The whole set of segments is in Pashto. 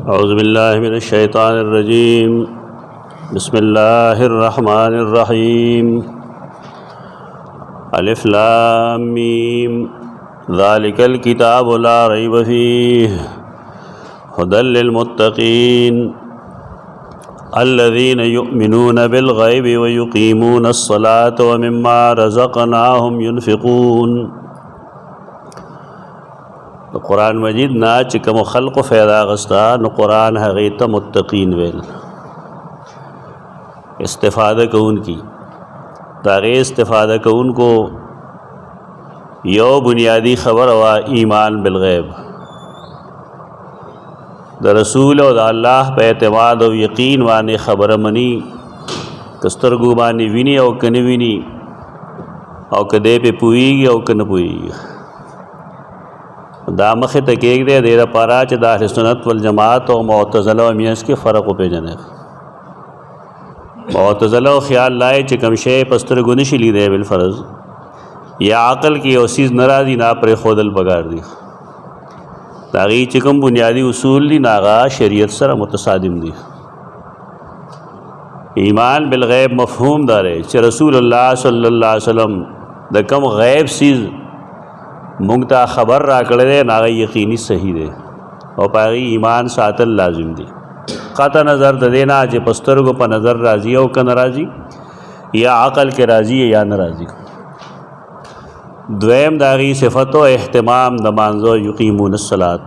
औज़ुबिल्लाहि मिनश्शैतानिर्रजीम बिस्मिल्लाहिर्रहमानिर्रहीम अलिफ लाम मीम ज़ालिकल किताबु ला रैब फ़ीहि हुदल लिलमुत्तक़ीन अल्लज़ीना युमिनूना बिल ग़ैबि व युक़ीमूनस्सलाता व मिम्मा रज़क़नाहुम युनफ़िक़ून। तो कुरान मजीद ना चिकम खल्क़ फ़ैदा गस्ता न कुरान हक़ीक़त मुत्तक़ीन वेल इस्तिफ़ादा कौन की तागे इस्तिफ़ादा कौन को यो बुनियादी ख़बर व ईमान बिल ग़ैब द रसूल और अल्लाह पे एतमाद और यकीन वाने ख़बर मनी कस्तरगू बानी विनी और कन विनी और कदे पे पुईगी और कन पुईगी दामख तकेक दे देरा पारा च दा अहले सुन्नत वल जमात और मुअतज़िला व मियस के फ़र्क़ पे जने मुअतज़िला ख्याल लाए च कमशे पस्तर गुनिशली दे बिल फ़र्ज़ या अक़ल की ओसीज़ नाराज़ी ना पर खोदल बगाड़ दी तागी चिकम बुनियादी उसूल दी नागा शरीयत सर मुतसादिम दी। ईमान बिल ग़ैब मफ़हूम दारे च रसूलुल्लाह सल्लल्लाहु अलैहि वसल्लम द कम ग़ैब सीज़ मुंगता ख़बर रा कड़े दे नागा यकीनी सही दे और पागी ईमान सातल लाजिम दी। क़ता नज़र द देना चे पस्तर को पर नज़र राज़ी हो का नाराज़ी या अक़ल के राज़ी या नाराज़ी। द्वैम दागी सिफ़तो एहतमाम नमाज़ो युक़ीमूनस्सलात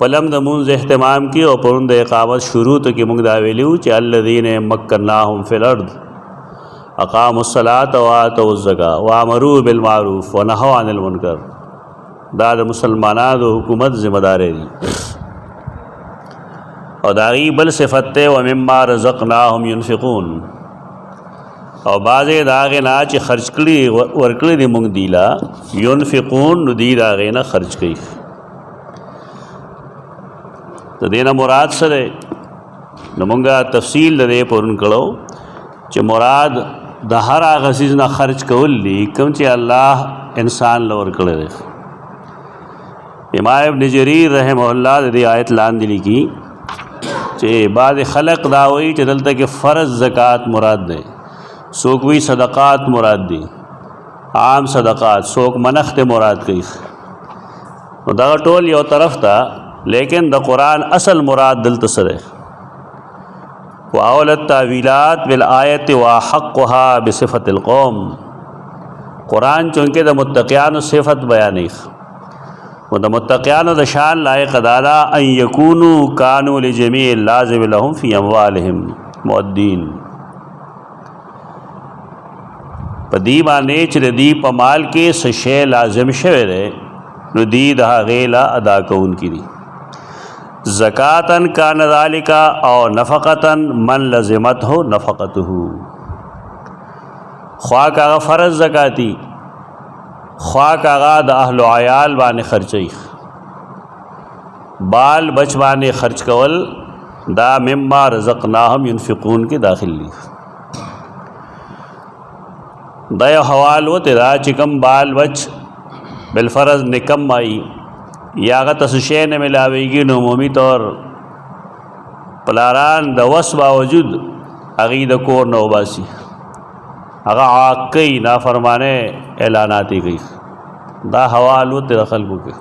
पलम दमुंज़ एहतमाम की और पुरुंद इक़ामत शुरू तो कि मुंग दावेलू चे अल्लज़ीना मक्कन्नाहुम फ़िल अर्द अक़ामुस्सलात व आतउज़्ज़कात व अमरू बिल मारूफ़ व नहौ अनिल मुनकर दाद मुसलमाना दो हुकूमत ज़िम्मेदार दी और दागी बल सिफ़ते व मिम्मा रज़क़नाहुम युनफ़िक़ून और बाज़े दागे ना च खर्च करी वर्कली दी मुंग दीला युनफ़िक़ून नुदी दागे ना खर्च कई तो देना मुराद सरे नमुंगा तफसील दे पुरन कड़ो च मुराद दहर आगसीज़ ना खर्च कौली कम चे अल्लाह इंसान लवर कड़े दे। इमाम इब्न जरीर रहमहुल्लाह दे आयत लान दिली की चे बाद खलक दावई चे दलता के फ़र्ज़ ज़कात मुराद दे सोक भी सदक़ात मुराद दी आम सदक़ात सोक मनख्त मुराद कई दा टोल यो तरफ था लेकिन द कुरान असल मुराद दिल तसरे वाउलत तावीलात बिल आयत व हक़्क़ुहा बिसिफ़तिल कौम कुरान चूँकि द मुत्तक़ियान सिफ़त बयानी व द मुत्तक़ियान द शान लायक़ दादा अन यकूनू कानू लिजमीइल लाज़िम लहुम फ़ी अमवालिहिम मुअद्दीन पदी माने चरदी पमाल के सशे लाजिम शवेरे नुदी दहा गेला अदा कौन की दी ज़कातन का नज़ालिका और नफ़क़तन मन लज़िमत हो नफ़क़तहू ख्वा कागा फ़र्ज़ ज़काती ख्वा कागा द अहल आयाल बाने खर्चई बाल बच बाने खर्च कवल दा मिम्मा रज़क़नाहुम युनफ़िक़ून के दाखिल ली दया हवाल हो तेरा चिकम बाल बच बिलफ़र्ज़ निकम आई या अगर तसशे न मिलावेगी नमूमी तौर पलारान दवस बावजूद अगीद कोर नौबासी अगर आकई ना फरमाने ऐलानाती गई दा हवाल तेरा खल्बू के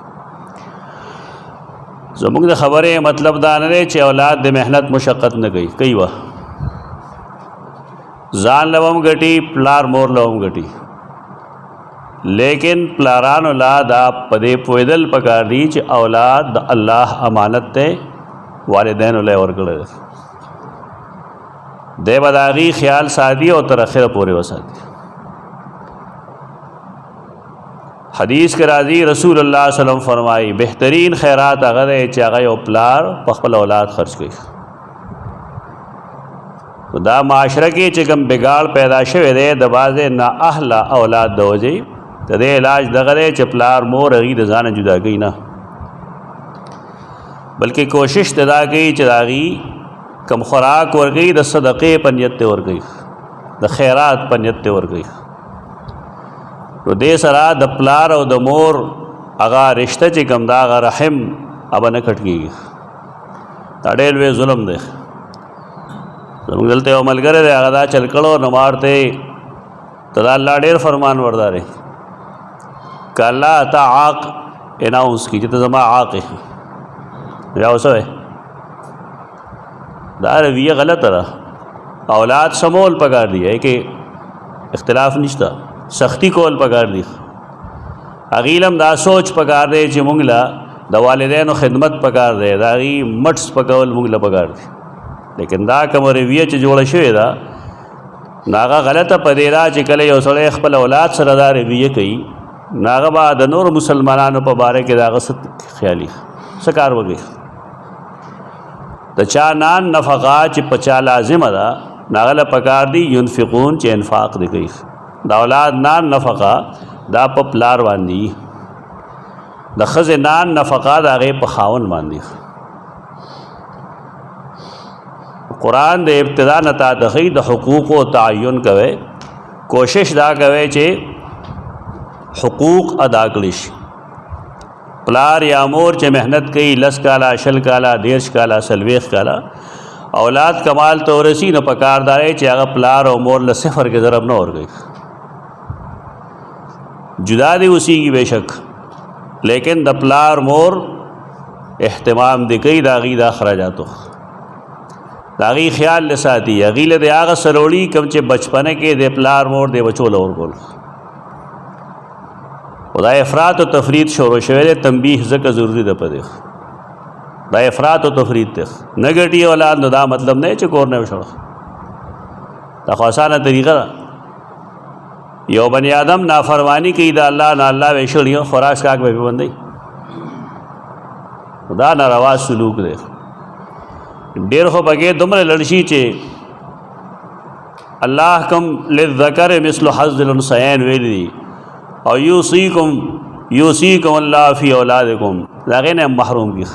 जमुक द खबरें मतलब दानरे चे औलाद दे मेहनत मुशक्क़त न गई कई वाह जान लवम गटी प्लार मोर लवम गटी लेकिन प्लारान औलाद आप पदे पैदल पकार दी च औलाद अल्लाह अमानत ते वालिदैन और करे दे बदागी ख्याल सादी और तरखिर पूरे वसादी हदीस के राजी रसूलुल्लाह सल्लल्लाहु अलैहि वसल्लम फरमाई बेहतरीन खैरात अगर चागे और प्लार पखपल औलाद खर्च गई तो दा माशरा के चिकम बिगाड़ पैदा शवे दे दबाजे ना अहला औलाद दोजे तदे इलाज दगरे चपलार मोर अगी दजान जुदा गई ना बल्कि कोशिश तदा गई चदागी कम खुराक और गई द सदक़े पनियत और गई द खैरात पनियत और गई तो दे सरा द प्लार और द मोर अगा रिश्ता चिकम दागा रहम अब न कट गई دا ډېر لوی ظلم دی. زموږ دلته یو ملګری دی هغه دا چل کړو نو ما ورته ته د الله ډېر فرمان بردار یې که الله تا عاق اناؤنس کی چې ته زما عاق یې بیا اوس وی دا رویه غلطه ده. اولاد سمول پکار دی ہے کہ اختلاف نشتا سختی کول پکار دی. اغیلم دا سوچ پکار دی چې مونږ له د والدینو خدمت پکار دی دا غي مټس پکول مونږ له پکار دی. لیکن دا کوم رویه چې جوړه شوې ده ناغه غلطه پدې دا چې کله یو سړی خپل اولاد سره دا رویه کوي ناغه به د نور مسلمانانو په باره کې دا غصت خیالي څه کار وکړي. د چا نان نفقه چې په چا لازمه ده ناغه له پکار دی ينفقون چې انفاق دی کوي. د اولاد نان نفقه دا په پلار باندې د ښځې نان نفقه د هغې په خاوند باندې. قرآن د ابتدا نه تا ته ښیي د حقوقو تعین کوئ کوشش دا کوئ چې حقوق ادا کړي شي. پلار یا مور چې محنت کوي 10 کاله 20 کاله 30 کاله 40 کاله اولاد کمال ته ورسي نو پکار دی چې هغه پلار او مور له صفر کې ضرب نه ورګي. جدا دی اوسیږي بېشک لیکن د پلار مور اهتمام دی کوي د هغې د اخراجاتو د هغې خیال لساتي هغې له د هغه سروړي کوم چې بچپنه کې د پلار مور د بچو له ورکول. دا افراط و تفرید شروع شوی دی تنبیه ځکه ضروري ده په دې دا افراط و تفرید دی نه ګټي اولاد نو دا مطلب نه چې کور نه وشړه دا خو اسانه طریقه ده. یو بني آدم نافرمانی کوي د الله نه الله وشړي خوراک کاک به بندي دا ناروا سلوک دی. ډېر خو پکې دومره لړ شي چې الله کوم للذکر مثل حظ الانثیین ویلي دي او یوصیکم الله فی اولادکم دا غې نه محروم کی.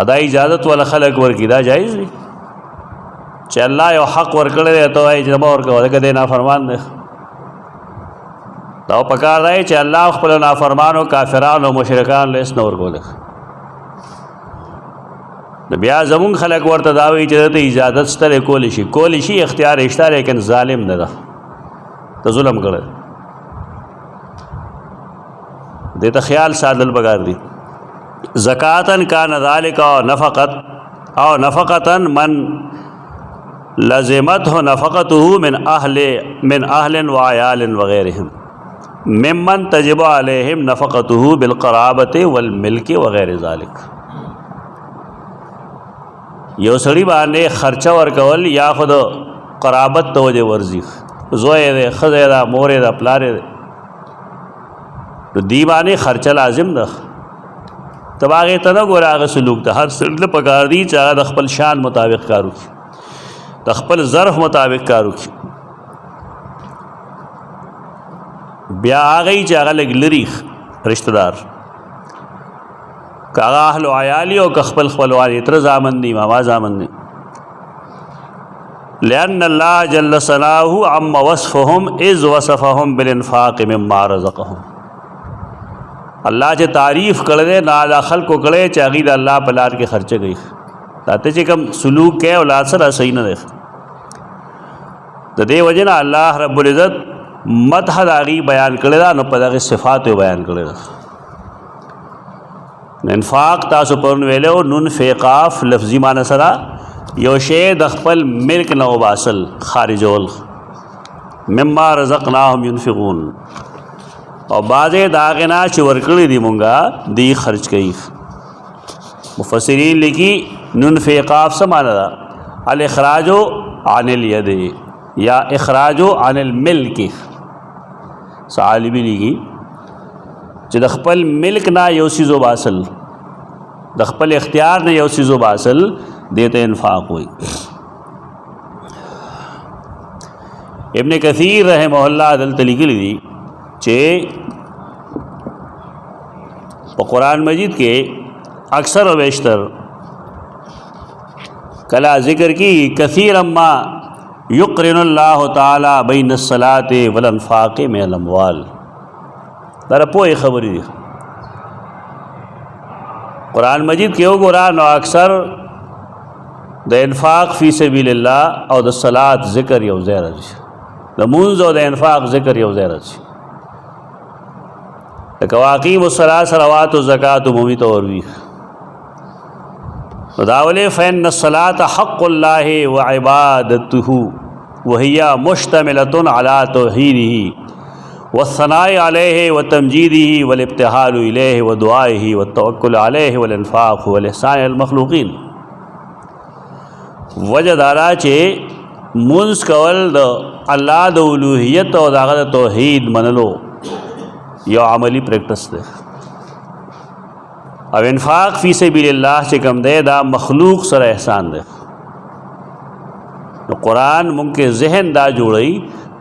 ادا اجازت ولا خلق ورکی دا جایز دی چې الله یو حق ورکړی دی ته وایي چې ما ورکوه ځکه دی نافرمان دی. دا پکار دی چې الله خپلو نافرمانو کافرانو مشرکانو له هېڅ نه ورکولی. نو بیا زمونږ خلک ورته دا وایي چې دته اجازت شته دی کولی شي اختیار یې شته لیکن ظالم نه ده ته ظلم کړی دې ته خیال ساتل پکار دی. زکاتن کان ذلک او نفقتا من لزمته نفقته من اهل وعيال وغيرهم ممن تجب عليهم نفقته بالقرابة والملك وغير ذلك. یو سړي باندې خرچه ورکول یا خود قرابت ته وجه ورزي زوی دی ښځه ده مور ده پلار دی نو دې باندې خرچه لازم ده. ته به هغې ته نه ګوره هغه سلوک ته هر سړي له پکار دي چې هغه د خپل شان مطابق کار وکړي د خپل ظرف مطابق کار وکړي. بیا هغه چې هغه لږ لرې رشته دار که هغه اهل و عیالي او که خپل خپلوان تره زامن دي ماما زامن دي. لأن الله جل ثناؤه عم وصفهم اذ وصفهم بالانفاق مما رزقهم. الله چې تعریف کړی دی نه خلکو کړی چې هغې د الله په لار کې خرچه کوي. دا ته چې کوم سلوک کوي اولاد سره صحیح نه دی. د دې وجې نه الله رب العزت مدح د هغې بیان کړی ده نو په دغې صفات یې بیان کړی ده. انفاق تاسو پرون ویلو نون فیقاف لفظي معنی سره یو شی د خپل ملک نه وباسل خارجول مما رزقناهم ينفقون او بعضې د هغې نه چې ورکړي دي مونږه دی خرچ کوي. مفسرین لیکي نون فیقاف څه معنی ده الاخراج عن الید یا اخراج عن الملک. عالمي لیکي چې د خپل ملک نه یو څیز وباسل د خپل اختیار نه یو څیز وباسل دې ته انفاق وایي. ابن کثیر رحمه الله دلته لیکلي دي چې په قرآن مجید کې اکثر و بیشتر کلا ذکر کی کثیر ما یقرن اللہ تعالی بین الصلاة والانفاق من الاموال. دا پوهې خبرې دي قرآن مجید کې وګورئ نو اکثر د انفاق فی سبیل الله او د صلات ذکر یو ځای راځي، د مونځ او د انفاق ذکر یو ځای راځي. لکه واقیم الصلاة صلوات و زکات عمومی طور وي نو دا ولې فإن الصلاة حق الله وعبادته وهي مشتملة على توحيده والثناء عليه وتمجيده والابتهال إليه ودعائه والتوكل عليه والانفاق والإحسان للمخلوقين. وجه دارا چې منځ کول د الله د اولوهیت او د هغه د توحید منلو یو عملی پریکټس ده، او انفاق فی سبیل الله چې کوم دی دا مخلوق سره احسان ده. نو قرآن مونږ کې ذهن دا جوړی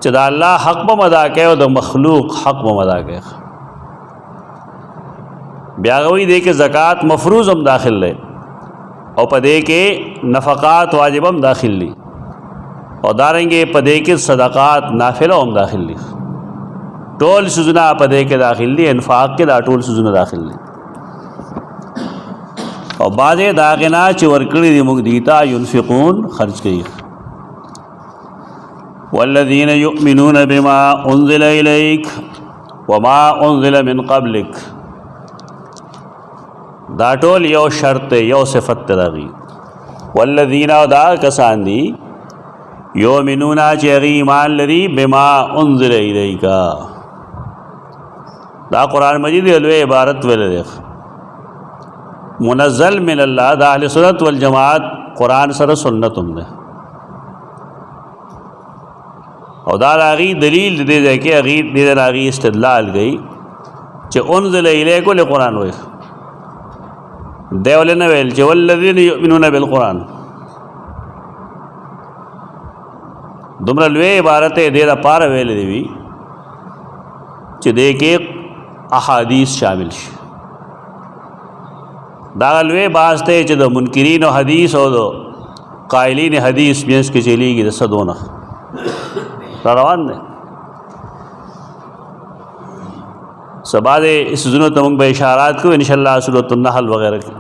چې دا الله حق به ادا کوي او د مخلوق حق به ادا کوي. بیا غوی دی کې زکات مفروض هم داخل دی او پدې کې نفقات واجب هم داخل دي او دارنګه پدې کې صدقات نافله هم داخل دي. ټول سوزونه پدې کې داخل دي، انفاق کې دا ټول سوزونه داخل دي. او بعضې د هغې نه چې ورکړي دي موږ دیتا ينفقون خرج کوي. والذین یؤمنون بما انزل الیک وما انزل من قبلک، دا ټول یو شرط یو صفت ترغی. والذین او دا کسان دي یؤمنون چې هغې ایمان لري بما انزل الیکا، دا قرآن مجید لوی عبارت ویل دی منزل من الله، دا اهل سنت والجماعت قرآن سره سنت هم ده او دا هغې دلیل دې ځای کې هغې دې هغې استدلال کوي چې انزل الیکو له قرآن وایي دی ولې نه ویل چې والذین یؤمنون بالقرآن. دومره لوی عبارت یې دې دپاره ویلې دی وي چې دې کې احادیث شامل شي. دا لوی باز دی چې د منکرین و حدیث او د قائلین حدیث منځ کې چلیږي د څه دونه روان دی. سبا دې اس ځینو ته موږ به اشارات کوو انشاءاللہ سورۃ النحل وغیرہ کې.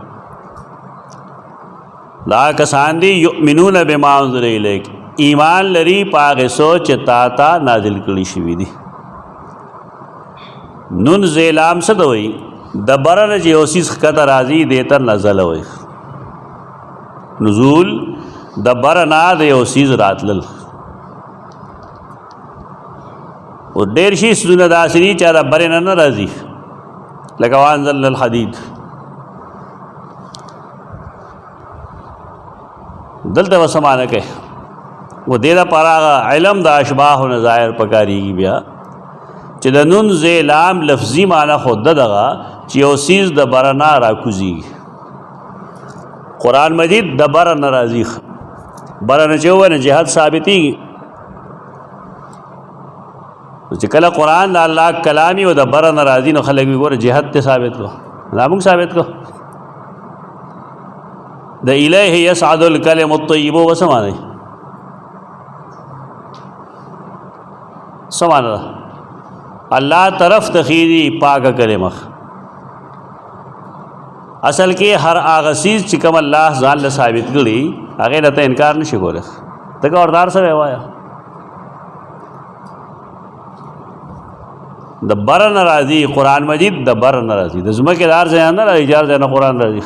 دا کسان دي یؤمنون بما انزل الیک، ایمان لري په هغې څه چې تا ته نازل کړي شوي دي. نون زیلام څه ته وایي؟ د بره نه چې یو څیز ښکته راځي دې ته نزله وایي. نزول د بره نه د یو څیز راتلل. او ډېر شي څیزونه داسې دي چې د برې نه نه راځي، لکه وانزلنا الحدید. دلته به څه معنی کوي؟ و دې دپاره هغه علم د اشباح و نظایر پکارېږي بیا چې د نون زې لام لفظي معنی خو ده دغه چې یو څیز د بره نه راکوزېږي. قرآن مجید د بره نه راځي، بره نه چې ووایه نه جهاد ثابتېږي. چې کله قرآن د الله کلامي او د بره نه راځي نو خلک وي ګوره جهاد ته ثابت کړو، دا موږ ثابت کړو. د الیه یصعد الکلم الطیب و څه معنی؟ څه معنی ده؟ الله طرف ته خیږي پاکه کلمه. اصل کې هر هغه څیز چې کوم الله ځان له ثابت کړي هغې له ته انکار نشي کولی. ته که وردار سره وایه د بره نه راځي قرآن مجید، د بره نه راځي، د ځمکې د هر ځای نه راځي، چې هر ځای نه قرآن راځي.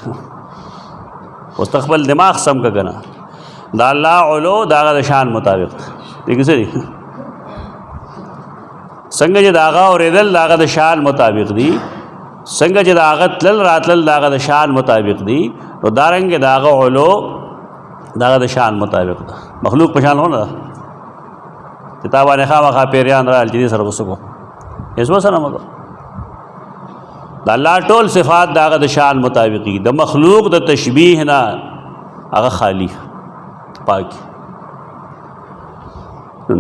اوس ته خپل دماغ سم که که نه د الله علو د هغه د شان مطابق دی که څه دي؟ څنګه چې د هغه اورېدل د هغه د شان مطابق دي، څنګه چې د هغه تلل راتلل د هغه د شان مطابق دي، نو دارنګې د هغه علو د هغه د شان مطابق ده. مخلوق په شان نه ده چې تا باندې خامخا پیریان رال چې دې سره به څه کوو، هېڅ به سره مه کوه. د الله ټول صفات د هغه د شان مطابق دي، د مخلوق د تشبیه نه هغه خالی پاک.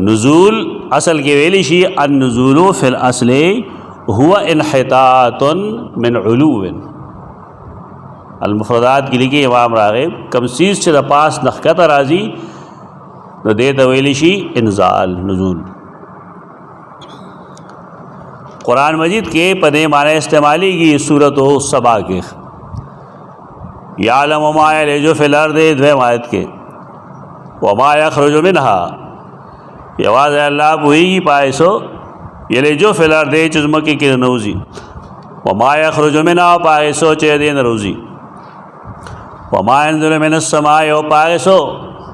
نزول اصل کې ویلی شي النزول فی الاصل هو انحطاط من علو. المفردات کې لیکي امام راغب کم چیز چې د پاس نښکته راځي نو دې ته ویلی شي انزال نزول. قرآن مجید کې په دې معنی استعمالیږي سورۃ سبا کې یعلم ما یلج فی الارض دویم آیت کې وما یخرج منها یوازې الله پوهیږي پایسو یلج فی الارض چې ځمکې کې نوځي وما یخرج منها پایسو چې دې نه روزي وما ينزل من السماء او پایسو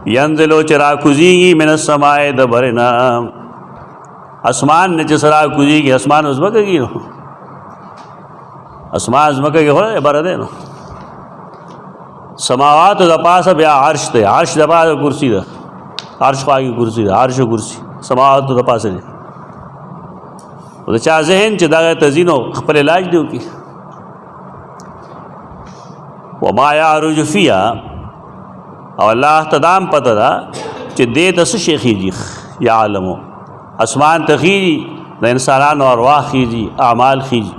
ینزلو چې راکوزیږي من السماء د برنا اسمان نه چې سره کوزیږي اسمان ځمکه کې نو اسمان ځمکه کې هو بر ده نو سماوات د پاسه بیا عرش ته عرش د پاسه کرسی ده عرش پاګي کرسی ده عرش کرسی سماوات د پاسه ده او د چا ذهن چې دا تزینو خپل علاج دیو کی وما يعرج فيها او الله تدام پته دا چې دې د څه شي خيږي يعلم اسمان تخيږي د انسانانو ارواح خيږي اعمال خيږي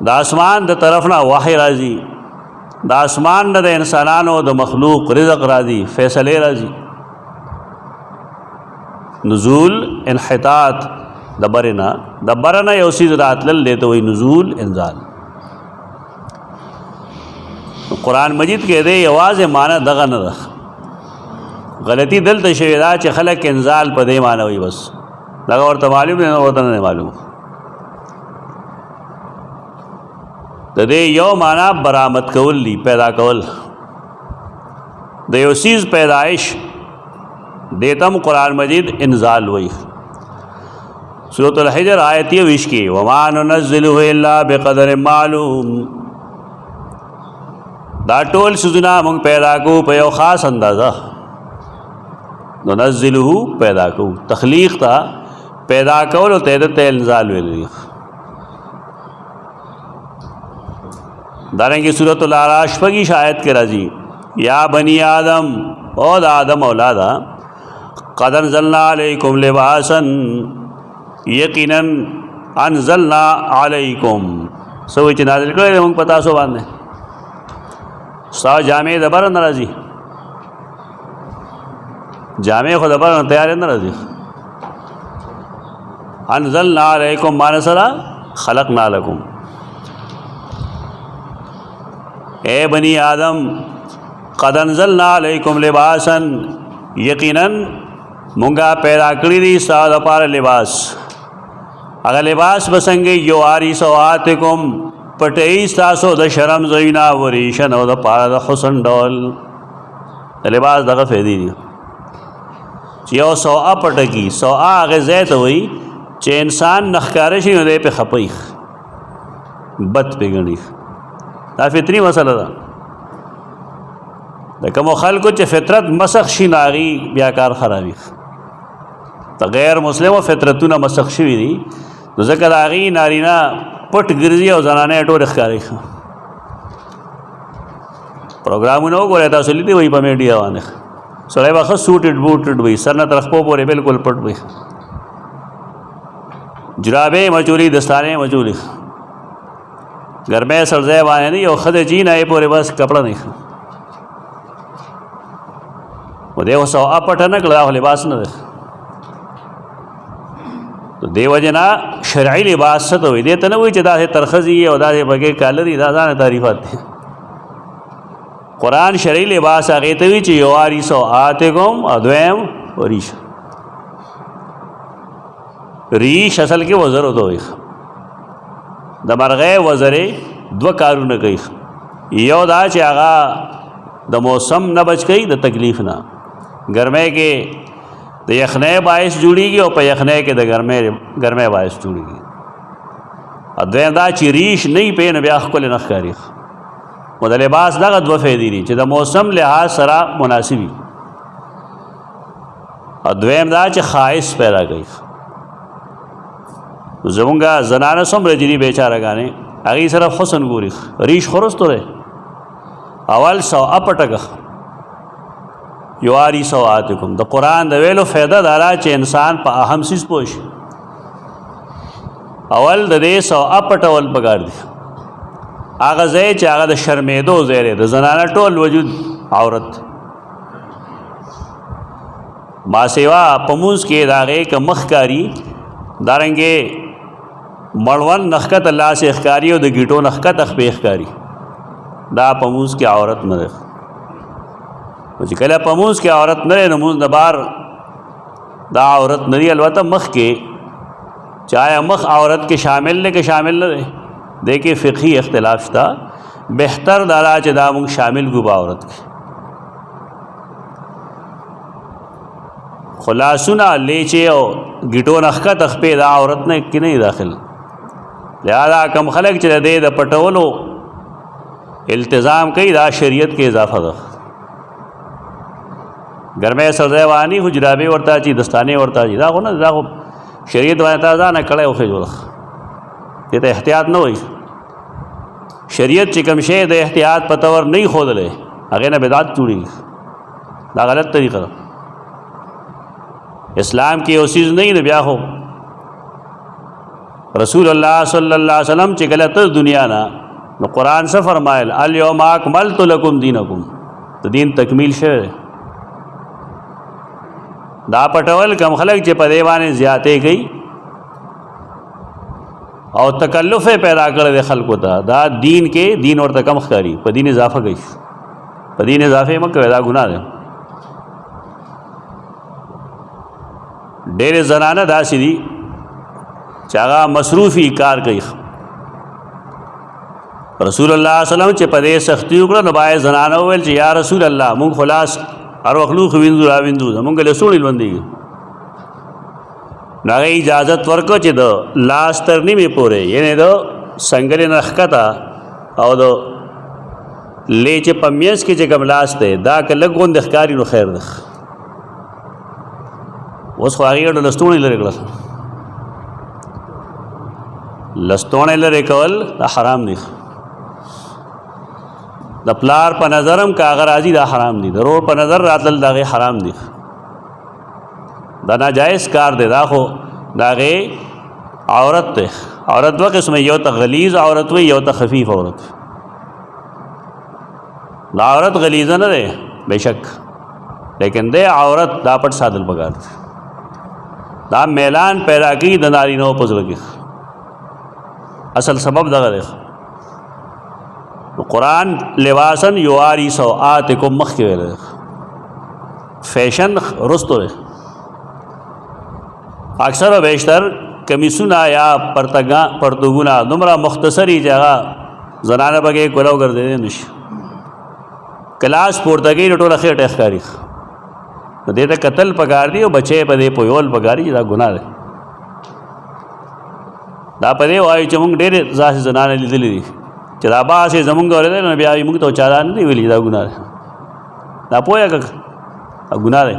د اسمان د طرف نه وحي راځي د اسمان نه د انسانانو د مخلوق رزق راځي فیصله راځي نزول انحطاط د برنا یو سیز راتلل دیته وي نزول انزال قرآن مجید کې دی یوازې معنی دغه نه ده غلطی دلته شوی دا چې خلک انزال په دې معنی وي بس دغه ورته معلوم نه ورته نه معلوم د دې یو معنی برآمد کول دی پیدا کول د یو سیز پیدائش دیتم قرآن مجید انزال وی سورۃ الحجر آیت 20 کی وما ننزله الا بقدر معلوم دا ټول سوزنا مونږ پیدا کو په یو خاص اندازه ننزله پیدا کو تخلیق تا پیدا کول او ته انزال ویل دارنګه سورۃ الاعراف پگی شاید کې راځي یا بنی آدم او د آدم اولادا قد انزلنا علیکم لباسا یقینا انزلنا علیکم سوې چې نازل کړل موږ پتا سو باندې سا جامع دبر ناراضي جامع خو دبر تیار نه راځي انزلنا علیکم مانسرا خلقنا لکم اے بنی آدم قد انزلنا علیکم لباسا یقینا مونږه پیدا کړی دی ستا لپاره لباس هغه لباس بسنګ یو آری سواتکم پټی تاسو د شرم زینا وریشن او د پاره د حسن ډول لباس دغه فیدی دی چې یو سوا پټکی سوا هغه زیت وي چې انسان نخکاره شي نو دی په خپي بد پیګنی دا فطری مسله ده د کوم خلکو چې فطرت مسخ شي ناغي بیا کار خرابي ته غیر مسلم او فطرتونه مسخ شي دي نو ځکه داغي نارینا پټ ګرځي او زنانه ټول ښکاری پروګرامونه وګورئ تاسو لیدي وي په میډیا باندې سړی واخ سوټډ بوټډ وي سر نه تر خپل پورې بالکل پټ وي جرابې مچولي دستانه مچولي گرمه سرځای باندې نه یو خدای جی نه پورې بس کپڑا نه و دیو سو اپټ نه کړه لباس نه ده تو دیو جنا شرعي لباس څه ته وي دې ته نه وي چې دا ترخزي او دا بګې کالري دا ځان تعریفات دي قرآن شرعي لباس هغه ته وي چې یو اری سو آتکم ادویم ریش ریش اصل کې وزر وته وي د مرغې وزرې دو کارونه کوي یو دا چې هغه د موسم نه بچ کوي د تکلیف نه ګرمۍ کې د یخنۍ باعث جوړیږي او په یخنۍ کې د ګرمۍ باعث جوړیږي دویم دا چې ریش نه پې نه بیا ښکلې نه ښکاري نو د لباس دغه دوه فایدې دي چې د موسم لحاظ سره مناسب وي او دویم دا چې خایس پیدا کوي زمونږه زنانه څومره جني بیچارهګانې هغې صرف حسن ګوري ریش خرستو دی اول سو اپټکه یواری سواتکم د قرآن د ویلو فایده دا ده چې انسان په اهم څیز پوه شي اول د دې سو اپټول پکار دي هغه ځای چې هغه د شرمېدو ځای دی د زنانه ټول وجود عورت ما سیوا په مونځ کې د هغې که مخ کاري دارنګې مړون نخکت الله سے اخکاری او د گیټو نخکت اخ به اخکاری دا پموز کې عورت نه ده. چې کله پموز کې عورت نه ده نموز نه بار دا عورت نه دی. البته مخ کې چاہے مخ عورت کې شامل نه کې شامل نه ده دیکھیں فقہی اختلاف شتا. بہتر دارا چې دا موږ شامل کو با عورت کې خلاصونه لیچے او گیټو نخکا تخپې دا عورت نه کې نه داخل. لہذا کم خلق چې دې د پټولو التزام کوي دا شریعت کې اضافه ده. گرمه سرزیوانی حجرابې ورته چې دستانې ورته چې دا خو نه دا خو شریعت باندې تازه نه کړی اوخې جوړ دې ته احتیاط نه وایي. شریعت چې کوم شی د احتیاط په تور نه ښودلی هغې نه بدعت جوړېږي. دا غلط طریقه ده. اسلام کې یو څیز نه بیا خو رسول الله صلی الله علیه وسلم چې کله ته دنیا نه نو قرآن څه فرمایل الیوم اکملت لکم دینکم ته دین تکمیل شوی. دا پټول کم خلک چې په دې باندې زیاتې کوي او تکلف پیدا کړی د خلکو ته دا دین کې دین ورته کم ښکاري په دین اضافه کوي. په دین اضافه مه کوئ دا ګناه ده. ډېرې زنانه داسې دي چې هغه مصروفي کار کوي. رسول الله صلی الله علیه وسلم چې په دې سختي وکړه نو باید زنانه وویل چې یا رسول الله مونږ خلاص هر وخت لوښ وینځو راوینځو زمونږ له سوړې لوندېږي. نو هغې اجازت ورکړه چې د لاس تر نیمې پورې یعنې د سنګلې نه ښکته او د لیچې په میز کې چې کوم لاس دی دا که لږ غوندې ښکاري نو خیر ده. اوس خو هغې ګډه لستوڼې لرې کړل. لستوڼې لرې کول دا حرام دی. د پلار په نظرم که هغه راځي دا حرام دی. د رور په نظر راتلل د هغې حرام دی. دا ناجائز کار دی. دا خو د هغې عورت دی. عورت دوه قسمه یو ته غلیظ عورت وي یو ته خفیف عورت. دا عورت غلیظه نه دی بېشک لیکن دی عورت دا پټ ساتل پکار دی. دا میلان پیدا کوي د نارینهو په زړه کې. اصل سبب دغه دی. قرآن لباسن یواری سوآتکم مخکې ویلی فیشن رستو دی. اکثر و بیشتر کمیسونه یا پرتګونه دومره مختصري چې هغه زنانه پکې کولو ګرځېدی نشي. کلاس پورته کوي نو ټوله خېټه ښکاري. نو دې ته قتل پکار دی او بچی په دې پویول پکار دي. دا ګناه دی. دا په دې وایي چې موږ ډېرې داسې زنانې لیدلې دي چې دا باسې زمونږ اورېدلی نو بیا موږ ته چا نه دی ویلي دا ګناه دی. دا پوهه که دا ګناه دی.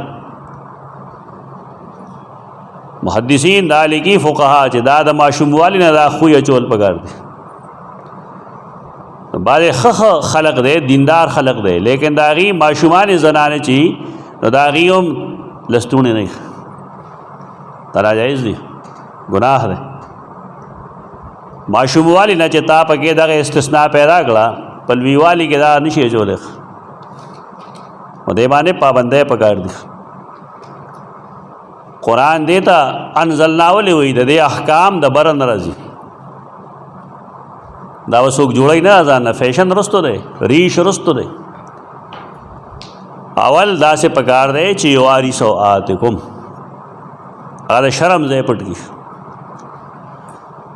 محدثین دا لیکي فقها چې دا د ماشوموالي نه دا خوی اچول پکار دی. بعضې ښه خلق دی دیندار خلق دی لیکن د هغې ماشومانې زنانې چې نو د هغې هم لستوڼې نه دا ناجایز دی ګناه دی. ماشوموالي نه چې تا پکې دغه استثناء پیدا کړه په لویوالي کې دا نشي اچولی نو دې باندې پابندی پکار دی. قرآن دې ته انزلنا ولې وایي د دې احکام د بره نه راځي. دا به څوک جوړوي نه ځان نه. فیشن رستو دی ریش رستو دی. اول داسې پکار دی چې یواري سوآتکم هغه د شرم ځای پټ کړي.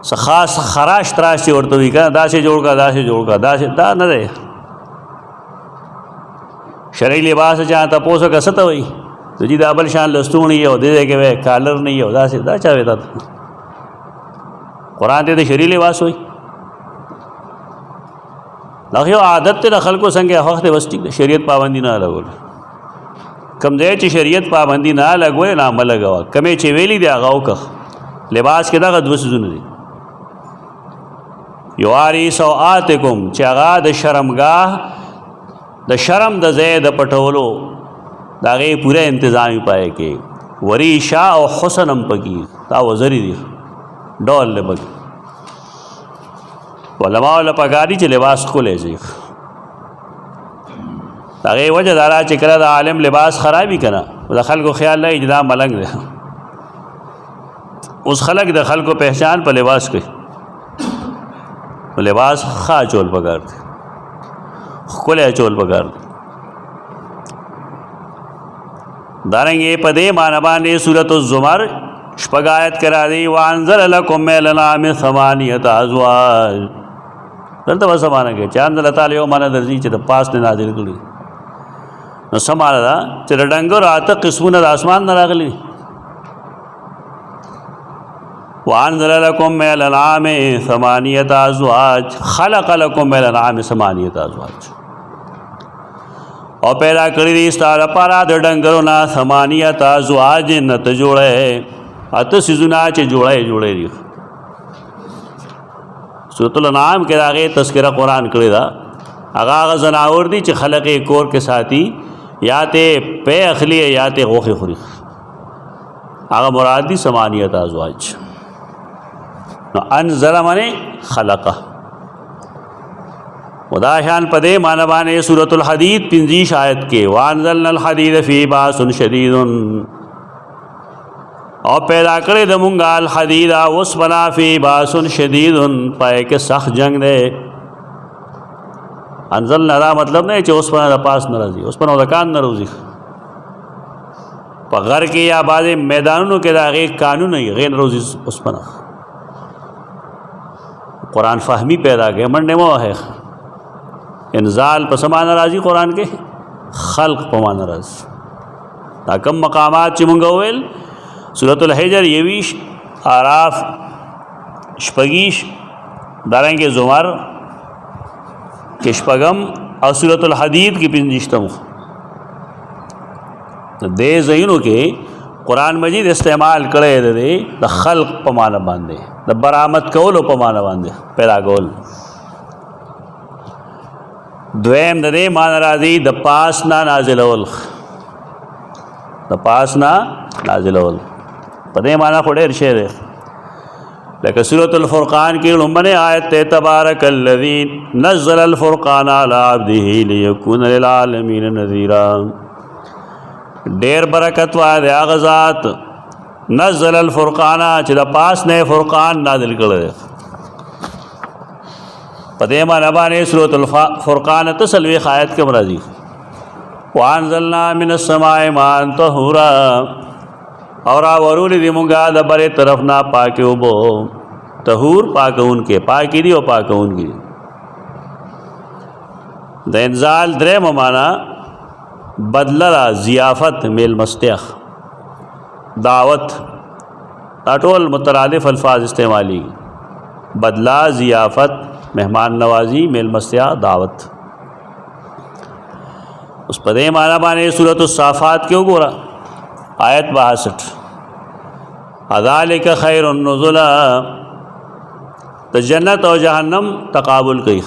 څه خاص خراش تراش چې ورته وي که نه داسې جوړ کا داسې جوړ کا داسې دا نه دی. شرعي لباس چا تپوس وکړه څه ته وایي تو جی دا بل شان لستوڼي او دې ځای کې وی کالر نه وي او داسې دا چا وی تا قرآن ته د شرعي لباس وایي. دا یو عادت دی د خلکو څنګه وخت بس ټیک د شریعت پابندي نه لګول. کم ځای چې شریعت پابندي نه لګوي نه مه لګوه. کمې چې ویلي دی هغه وکړه. لباس کې دغه دوه څیزونه دي. یواري سوآتکم چې هغه د شرمګاه د شرم د ځای د پټولو د هغې پوره انتظام پای کې وریشا او حسن هم پکې دا وزري دي ډول له پکې. علماء له پکار دي چې لباس ښکلی شي. د هغې وجه دا چې کله د عالم لباس خرابي که نه د خلکو خیال لري چې دا ملنګ دی. اوس خلک د خلکو پہچان په لباس کوي. لباس ښه اچول پکار دی. خلے چول پکار دارنگے پدے معنی سورۃ الزمر شپږ آیت کرا دی وانزل لکم من الانعام ثمانیۃ ازواج دلته وسه معنی کې چاند الله تعالی یو معنی درځي چې د پاس نه نازل کړي نو سماله دا چې ډنګر اته قسمونه د اسمان نه راغلي وانزل لکم من الانعام ثمانیۃ ازواج خلق لکم من الانعام ثمانیۃ ازواج او پیدا کړی دي ستاره لپاره د ډنګرو نه ثمانیۃ ازواج نه ته جوړه اته سيزونه چې جوړه دي سورۃ الانعام کې راغی تذکرہ قرآن کړی دا هغه زناور دي چې خلق کور کې ساتي یا ته په اخلي یا ته غوخه خوري هغه مراد دي ثمانیۃ ازواج نو انزل معنی خلقه ودا شان پدے معنی باندې سورۃ الحدید 50 آیت کې وانزلنا الحدید فی باس شدید او پیدا کړی د مونږه الحدید اوس بنا فی باس شدید پای کې سخت جنگ دی انزلنا دا مطلب نه چې اوس بنا د پاس ناراضي اوس بنا د کان ناراضي په غر کې یا بعض میدانونو کې دا غي قانون نه غیر ناراضي اوس بنا قرآن فهمی پیدا کې منډه مو ہے انزال په سمانه راځي قرآن کې خلق په معنا راځي دا کم مقامات چې مونږ ویل سورۃ الحجر 21 اعراف شپږیش دارنګه زمر کې شپږم او سورۃ الحدید کې 50م دې زینو کې قرآن مجید استعمال کړی دی د خلق په معنا باندې د برآمد کولو په معنا باندې پیدا کول دویم د دې معنی راځي د پاس نه نازلول د پاس نه نازلول په دې معنی خو ډېر شی دی لکه سورۃ الفرقان کې لومبنه آیت ته تبارک الذی نزل الفرقان علی عبده لیکون للعالمین نذیرا ډېر برکت وای دی هغه ذات نزل الفرقان چې د پاس نه فرقان نازل کړی پدې معنی باندې سورۃ الفرقان تسلوی آیت کې مرادی وانزلنا من السماء ماء طهورا اور ورول دی مونږه د بره طرف نه پاکي وبو طهور پاکون کې پاکی دی او پاکون کې د انزال درې معنا بدللا ضیافت میل مستخ دعوت ټول مترادف الفاظ استعمالی بدلا ضیافت مہمان نوازی میل مستیا دعوت اس پدے معنی بانے سورۃ الصافات کیوں گورا آیت 62 اذالک خیر النزلا تو جنت اور جہنم تقابل کی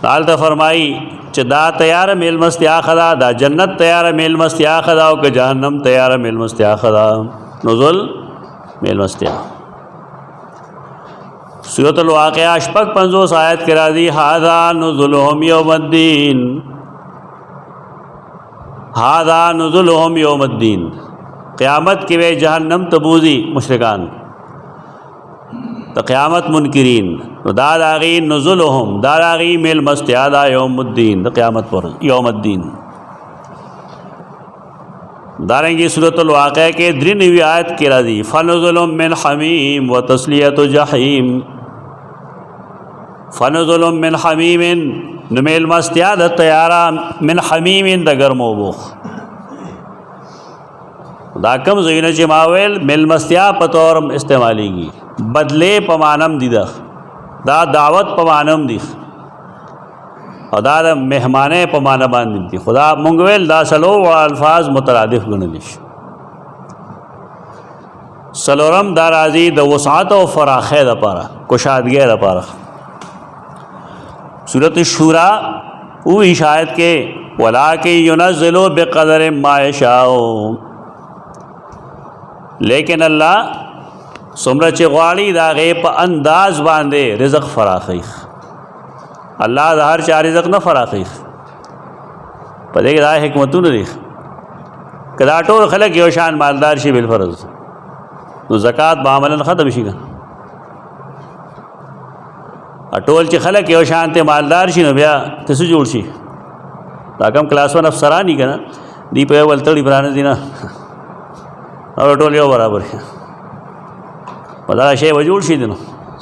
نالتا فرمائی چہ دا تیار میل مستیا خدا دا جنت تیار میل مستیا خدا او کہ جہنم تیار میل مستیا خدا نزل میل مستیا سورۃ الواقعہ شپږ 50 آیت کرا دی ھذا نزلهم یوم الدین ھذا نزلهم یوم الدین قیامت کے وے جہنم تبوزی مشرکان تو قیامت منکرین داراغی نزلهم داراغی میل مستیادا یوم الدین قیامت پر یوم الدین دارنگی سورۃ الواقعہ کے 93 آیت کرا دی فنزل من حمیم و تسلیت جحیم فنزل من حمیم نمیل مستیاد تیارا من حمیم دا گرمو بوخ دا کم زینہ چی ماویل میل مستیا پتور استعمالی گی بدلے پمانم دی دا دعوت پمانم دی اور دا مہمانے پمانا باندی دی خدا منگویل دا سلو و الفاظ مترادف گنلیش سلورم دا رازی دا وسعت و فراخے دا پارا کشادگے دا پارا سورۃ الشورى او اشایت کے وَلَٰكِن يُنَزِّلُ بِقَدْرٍ مَا يَشَاءُ لیکن اللہ سمرہ چی غواړي دا غی پا انداز باندے رزق فراخی اللہ دا ہر چا رزق نہ فراخی پا دیکھ دا حکمتو نہ دیکھ کہ دا ټول خلق یو شان مالدار شی بالفرض نو زکاة بعملاً ختم شی گا ټول چې خلک یو شان ته مالدار شي نو بیا ته څه جوړ شي؟ دا کم کلاس ون افسران دي که نه، دی په یو ولتړي برانه دي نه، او ټول یو برابر شي، په دغه شی به جوړ شي دي نو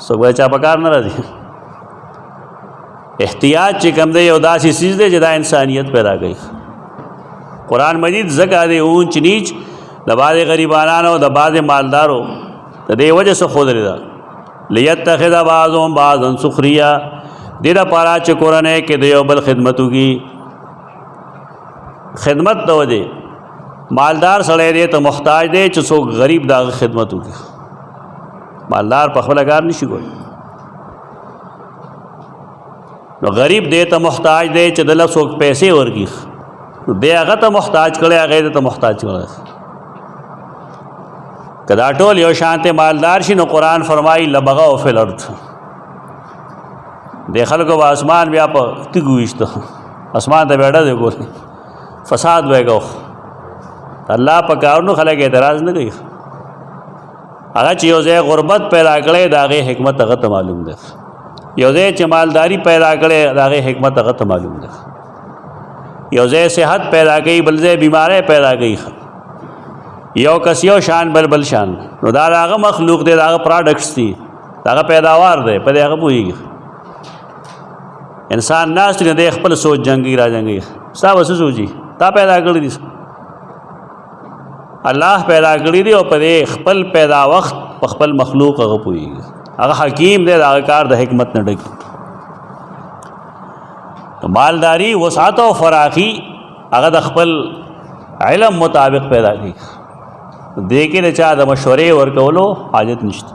څوک به چا په کار نه راځي. احتیاط چې کوم دی یو داسې څیز دی چې دا انسانیت پیدا کوي. قرآن مجید ځکه د اونچ نیچ د بعضې غریبانانو د بعضې مالدارو د دې وجه څه ښودلې ده، لیتخذ بعضهم بعضا سخریا، دې دپاره چې کورنۍ کې د یو بل خدمت وکړي. خدمت د وجې مالدار سړی دی ته محتاج دی چې څوک غریب د هغه خدمت وکړي. مالدار په خپله کار نشي کولی، نو غریب دی ته محتاج دی چې دله څوک پیسې ورکړي، نو دی هغه ته محتاج کړی، هغه یې ته محتاج کړی. که دا ټول یو شانته مالدار شي نو قرآن فرمایي لبغوا فی الارض، د خلکو به اسمان بیا په تیږو ویشته، اسمان ته بیا ډزې کولې، فساد به یې کو. الله په کارونو خلک اعتراض نه کوي. هغه چې یو ځای غربت پیدا کړی د هغې حکمت هغه ته معلوم دی، یو ځای چې مالداري پیدا کړی د هغې حکمت هغه ته معلوم دی، یو ځای صحت پیدا کوي بل ځای بیماری پیدا کوي، یو کس یو شان بل بل شان، نو دا هغه مخلوق دی، دا هغه پراډکټس دي، دا هغه پیداوار دی، په دې هغه پوهېږي. انسان ناست دی دی خپل سوچ جنګي را جنګي، ستا به څه سوچي؟ تا پیدا کړي دي، الله پیدا کړي دي، او په دې خپل پیدا وخت په خپل مخلوق هغه پوهېږي. هغه حکیم دی، د هغه کار د حکمت نه ډک. مالداري وسعت او فراخي هغه د خپل علم مطابق پیدا کړي، دې کې د چا د مشورې ورکولو حاجت نشته.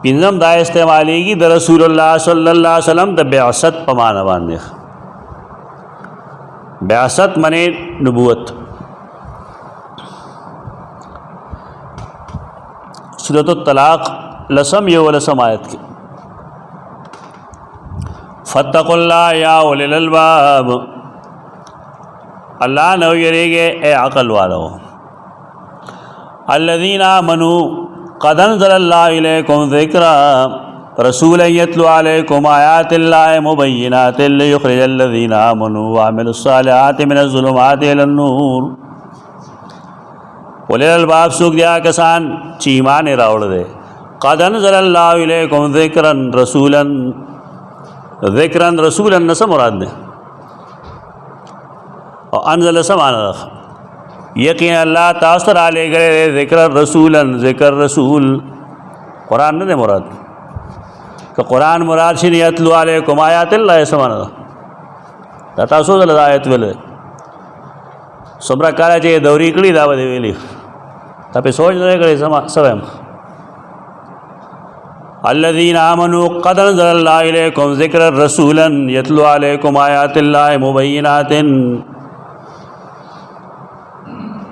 پنځم دا استعمالیږي د رسول الله صلی الله علیه وسلم د بعثت په معنی باندې. بعثت معنی نبوت. سورۃ الطلاق لسم یو لسم آیت کې فاتقوا الله یا اولی الالباب، اللہ نو یریگے اے عقل والو، الذین آمنوا قد انزل اللہ علیکم ذکرا رسولا یتلو علیکم آیات اللہ مبینات لیخرج الذین آمنوا وعملوا الصالحات من الظلمات الى النور. اولی الالباب سوک دیا کسان چی ایمان راوڑ دے. قد انزل اللہ علیکم ذکرا رسولا، ذکرا رسولا نسا مراد دے، اور انزل سمانا رخ یقین اللہ تاثر آلے گئے ذکر رسولا، ذکر رسول قرآن نے مراد، کہ قرآن مراد شنی یتلو علیکم آیات اللہ سمانا رخ دا تاسو دل آیت ویلے سمرا کالا چاہیے دوری کڑی دعوت ویلی تا پہ سوچ رہے کڑی سویم. الذین آمنوا قد انزل اللہ علیکم ذکر رسولا یتلو علیکم آیات اللہ مبینات.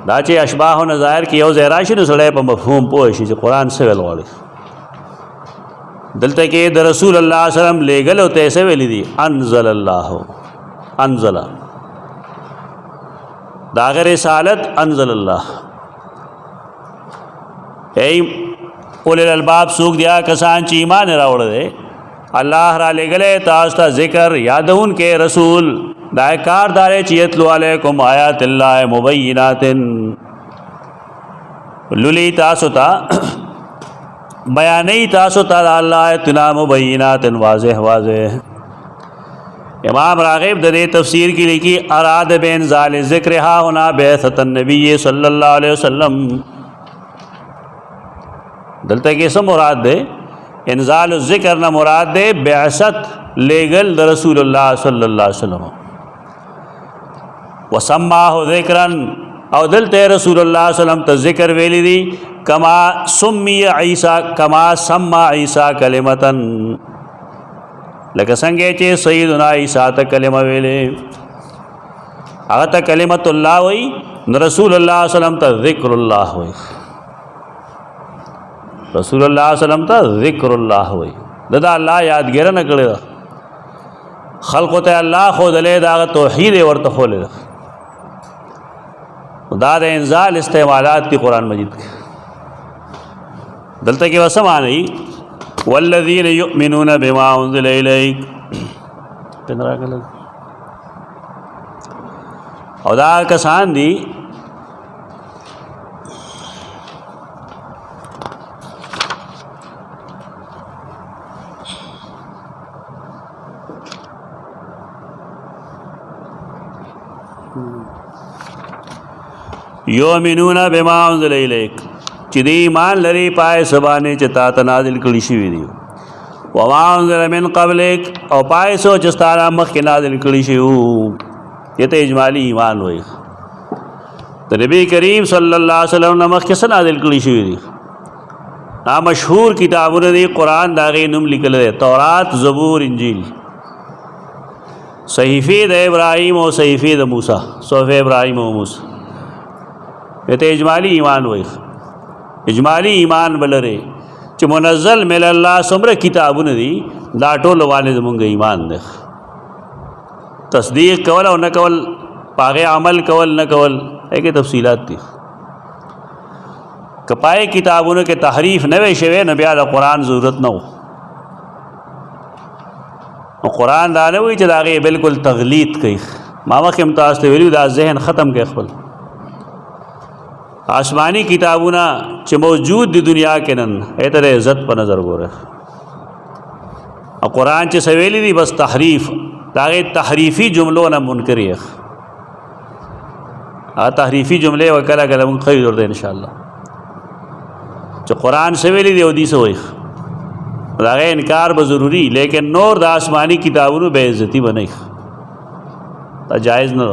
دا چې اشباح و نظائر کې یو ځای راشي نو سړی په مفهوم پوه شي چې قرآن څه ویل غواړي. دلته کې د رسول الله صلی الله علیه وسلم لیږل او ته څه ویلي دي؟ انزل الله، انزل دا هغه رسالت انزل الله. ای اولي الالباب سوک دیا کسان چې ایمان راوړ دے، الله را لګلې تاسو ته ذکر یادون کې رسول دا کار دارې چې یتلو علیکم آیات الله مبینات، للی تاسو ته بیانې تاسو ته الله آیاتنا مبینات واضح واضح. امام راغب د دې تفسیر کې لیکي اراد بانزال ذکر ها هنا بعثت النبی صلی الله علیه وسلم. دلته کې څه مراد ده؟ انزال الذکر نه مراد ده بعثت لیگل د رسول الله صلی الله علیه وسلم. وسماه ذکرا، او دلته رسول الله صلی الله علیه وسلم ته ذکر ویلی دي کما سمی عیسی، کما سما عیسی کلمتا، لکه څنګه چې سیدنا عیسی ته کلمه ویلې، هغه ته کلمت الله وی، رسول الله صلی الله علیه وسلم ته ذکر الله وی. رسول الله صلی الله علیه وسلم ته ذکر الله وی، دا الله یادګر نه کړی، خلق ته الله خودلې دا توحید ورته خولې. دا د انزال استعمالات دی قرآن مجید کې. دلته کې وسه معنی والذین یؤمنون بما انزل الیک او دا کسان دی یؤمنون بما انزل الیک چې دی ایمان لري پای سبانه چې تا ته نازل کړي شوی دی وما انزل من قبلک او پای سو چې ستاره مخکې نازل کړي شوی ته اجمالی ایمان وای د نبی کریم صلی الله علیه وسلم مخکې څه نازل کړي شوی دی مشهور کتابونه دی قرآن دا غي نوم لیکل دی تورات زبور انجیل صحیفه د ابراهیم او صحیفه د موسی صحیفه ابراهیم او موسی ته اجمالی ایمان وای اجمالی ایمان بلره چې منزل مل الله سمره کتابونه دي دا ټول والد مونږ ایمان ده تصدیق کول او نه کول پاغه عمل کول نه کول ایکه تفصیلات دي کپای کتابونو کې تحریف نه وي شوی نه بیا د قرآن ضرورت نه و قرآن دا نه وي چې دا غي بالکل تغلیط کوي ما مخکې متاسف ویلو دا ذهن ختم کوي خپل آسمانی کتابونه چې موجود دی دنیا کې نن ایتر عزت په نظر ګوره او قرآن چې سویلی دی بس تحریف داغه تحریفی جملو نه منکر یې تحریفی جمله وکړه کله موږ خیر ورته ان شاء الله چې قرآن سویلی دی او دی سوې داغه انکار به ضروری لیکن نور د آسمانی کتابونو بے عزتی بنئ دا جائز نه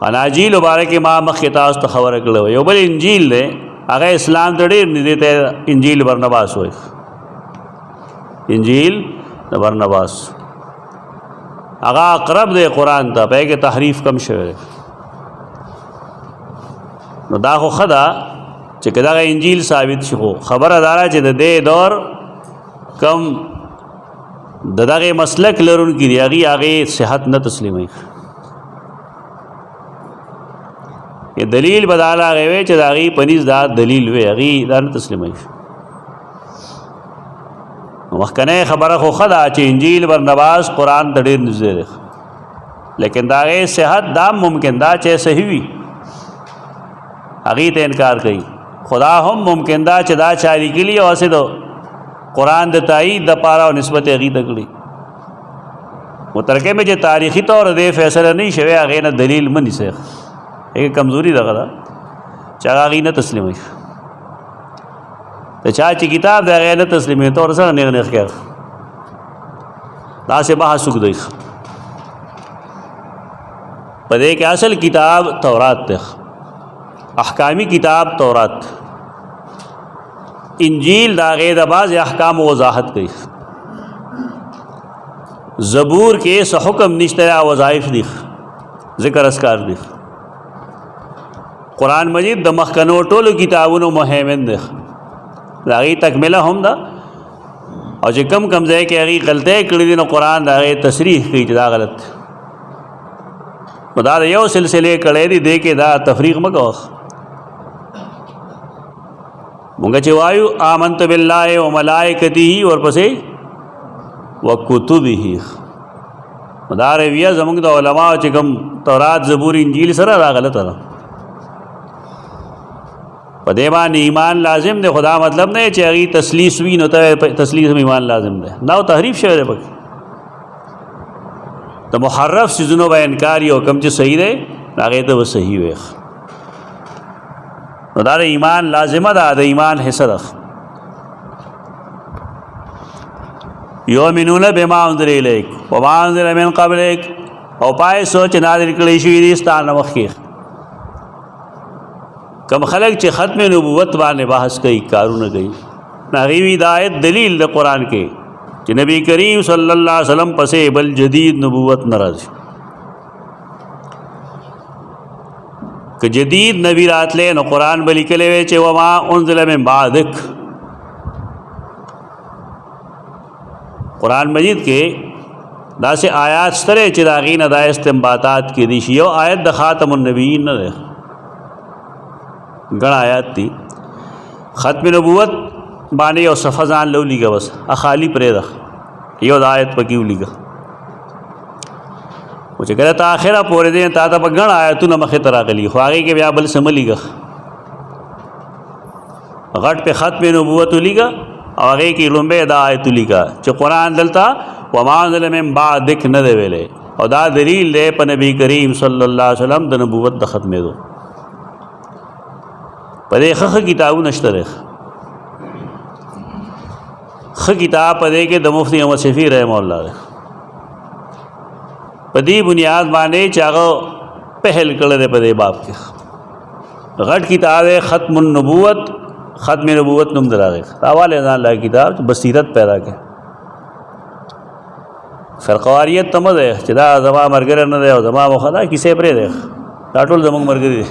اناجیل مبارک ما مخکې تاسو ته خبره کړې یو بل انجیل دی هغه اسلام ته ډېر نږدې ته انجیل برنباس وایي انجیل د برنباس هغه اقرب دی قرآن ته په کې تحریف کم شوی نو دا خو ښه ده چې که دغه انجیل ثابت شي خو خبره دا ده چې د دې دور کم د دغه مسلک لرونکي دي هغې صحت نه تسلیموي دلیل بداله هغې وی چې د هغې په نس دا دلیل وی هغې دا نه تسلیموي مخکنۍ خبره خو ښه ده چې انجیل برنباس قرآن ته ډېر نږدې دی لیکن د هغې صحت دا ممکن ده چې صحیح وي هغې ته انکار کوي خدا هم ممکن ده چې دا چا لیکلي او هسې د قرآن د تایید دپاره او نسبت هغې ته کړي مترکه میں چې تاریخي طور دې فیصله نه شوی هغې نه دلیل مه نیسئ ایک کمزوری دغه ده چې هغه هغې نه تسلیموي د چا چې کتاب د هغې نه تسلیموي ته ورسره نیغ نیغ کړه داسې بحث وکړئ په دې کې اصل کتاب تورات دی احکامی کتاب تورات انجیل د هغې د بعضې احکام وضاحت کوي زبور کې څه حکم نشته وظایف دي ذکر اذکار دي قرآن مجید د مخکنو ټولو کتابونو مهیمن دی د هغې تکمله هم ده او چې کم کم ځای کې هغې غلطۍ کړي دي نو قرآن د هغې تصریح کوي چې دا غلط دی نو دا د یو سلسلې کړی دي دې کې دا تفریق مه کوه مونږ چې وایو آمنت بالله و ملائکته ورپسې وکتبه دا رویه زمونږ د علماو چې کوم تورات زبور انجیل سره دا غلطه ده په دې باندې ایمان لازم دی خدا مطلب نه چې هغې تسلیث وي نو ته تسلیث هم ایمان لازم دی نه تحریف شوی دی پکې د محرف څیزونو به انکار یو کم چې صحیح دی هغې ته به صحیح وي نو دا د ایمان لازمه ده د ایمان حصه ده یؤمنون بما انزل الیک وما انزل من قبلک او پای سوچ نازل کړي شوي دي ستا نه مخکې کم خلق چې ختم نبوت باندې بحث کوي کارونه کوي هغې وي دا آیت دلیل د قرآن کې چې نبی کریم صلی الله علیه وسلم پسې بل جدید نبوت نه راځي که جدید نبی راتلی نو قرآن به لیکلی وی چې وما انزل من بعدک قرآن مجید کې داسې آیات شته چې د هغې نه دا استنباطات کېدی شي یو آیت د خاتم النبیین نه دی ګڼ آیات دي ختم نبوت باندې یو صفه ځان لو لیږه بس خالی پرېږده یو د آیت پکې ولیږه او چې کله ته آخره پورې دی تا ته به ګڼ آیتونه مخې ته راغلي خو هغې کې بیا بل څه مه لیږه غټ پې ختم نبوت ولیږه او هغې کې لومبی دا آیت ولیږه چې قرآن دلته وما انزل من بعدک نه دی ویلی او دا دلیل دی په نبی کریم صلی الله علیه وسلم د نبوت د ختمېدو په دې ښه کتابونه شته دی ښه کتاب په دې کې د مفتی احمد شفیع رحمه الله دی په دې بنیاد باندې چې هغه پهل کړی دی په دې باب کې غټ کتاب دی ختم النبوت ختم نبوت نوم دی راغی حواله ځان لا کتاب بصیرت پیدا کړي فرقواریت ته مه دی چې دا زما ملګری نه دی او زما موخه دا کیسې پرې دی دا ټول زموږ ملګري دی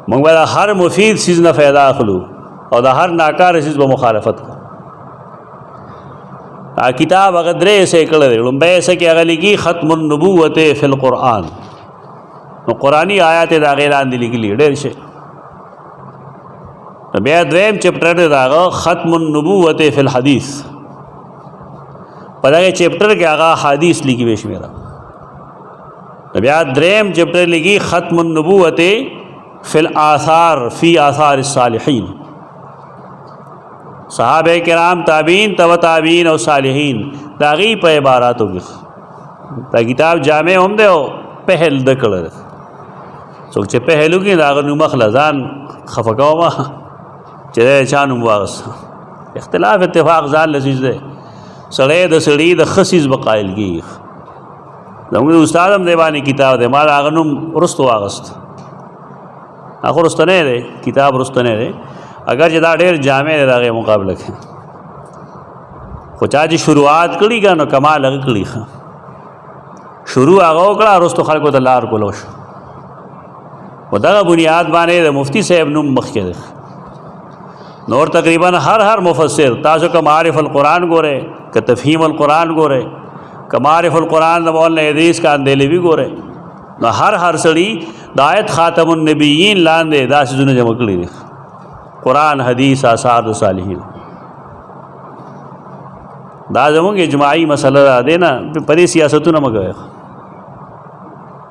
موږ به د هر مفید چیز نه فایده اخلو او د هر ناکاره چیز به مخالفت کوو کتاب هغه درې ایسې کړی دی لومبی ایسه کې هغه لیکي ختم النبوت فی القرآن نو قرآني آیات یې د هغې لاندې لیکلي ډېر شی بیا دویم چپټر دی د هغه ختم النبوت فی الحدیث په دغه چپټر کې هغه حدیث لیکي بې شمېره بیا دریم چپټر لیکي ختم النبوت فی الاثار فی آثار الصالحین صحابہ کرام تابعین تبع تابعین او صالحین دا غي په عباراتو کې دا کتاب جامع هم دی او پهل د کړه څوک چې پهلو کې دا غو مخلزان خفقاوه چې چا نوم واغس اختلاف اتفاق ځان لذیذ دی سړی د سړي د خصیز بقایل کی زموږ استاد هم دی باندې کتاب دی ما هغه نوم رستو واغست هغه رستنه دی کتاب رستنه دی اگر چې دا ډېر جامع دی د هغې مقابله کې خو چا چې شروعات کړي که نو کمال هغه کړي شروع هغه وکړه وروستو خلکو ته لار کولو شو په دغه بنیاد باندې د مفتی صاحب نوم مخکې دی نور تقریبا هر مفسر تاسو که معارف القرآن ګورئ که تفهیم القرآن ګورئ که معارف القرآن د مولانا ادریس کاندهلوي ګورئ نو هر سړي د آیت خاتم النبیین لاندې دا څیزونه جمع کړي دي قرآن حدیث آثار د صالحین دا زموږ اجماعي مسله ده دی نه په دې سیاستونه مه کوئ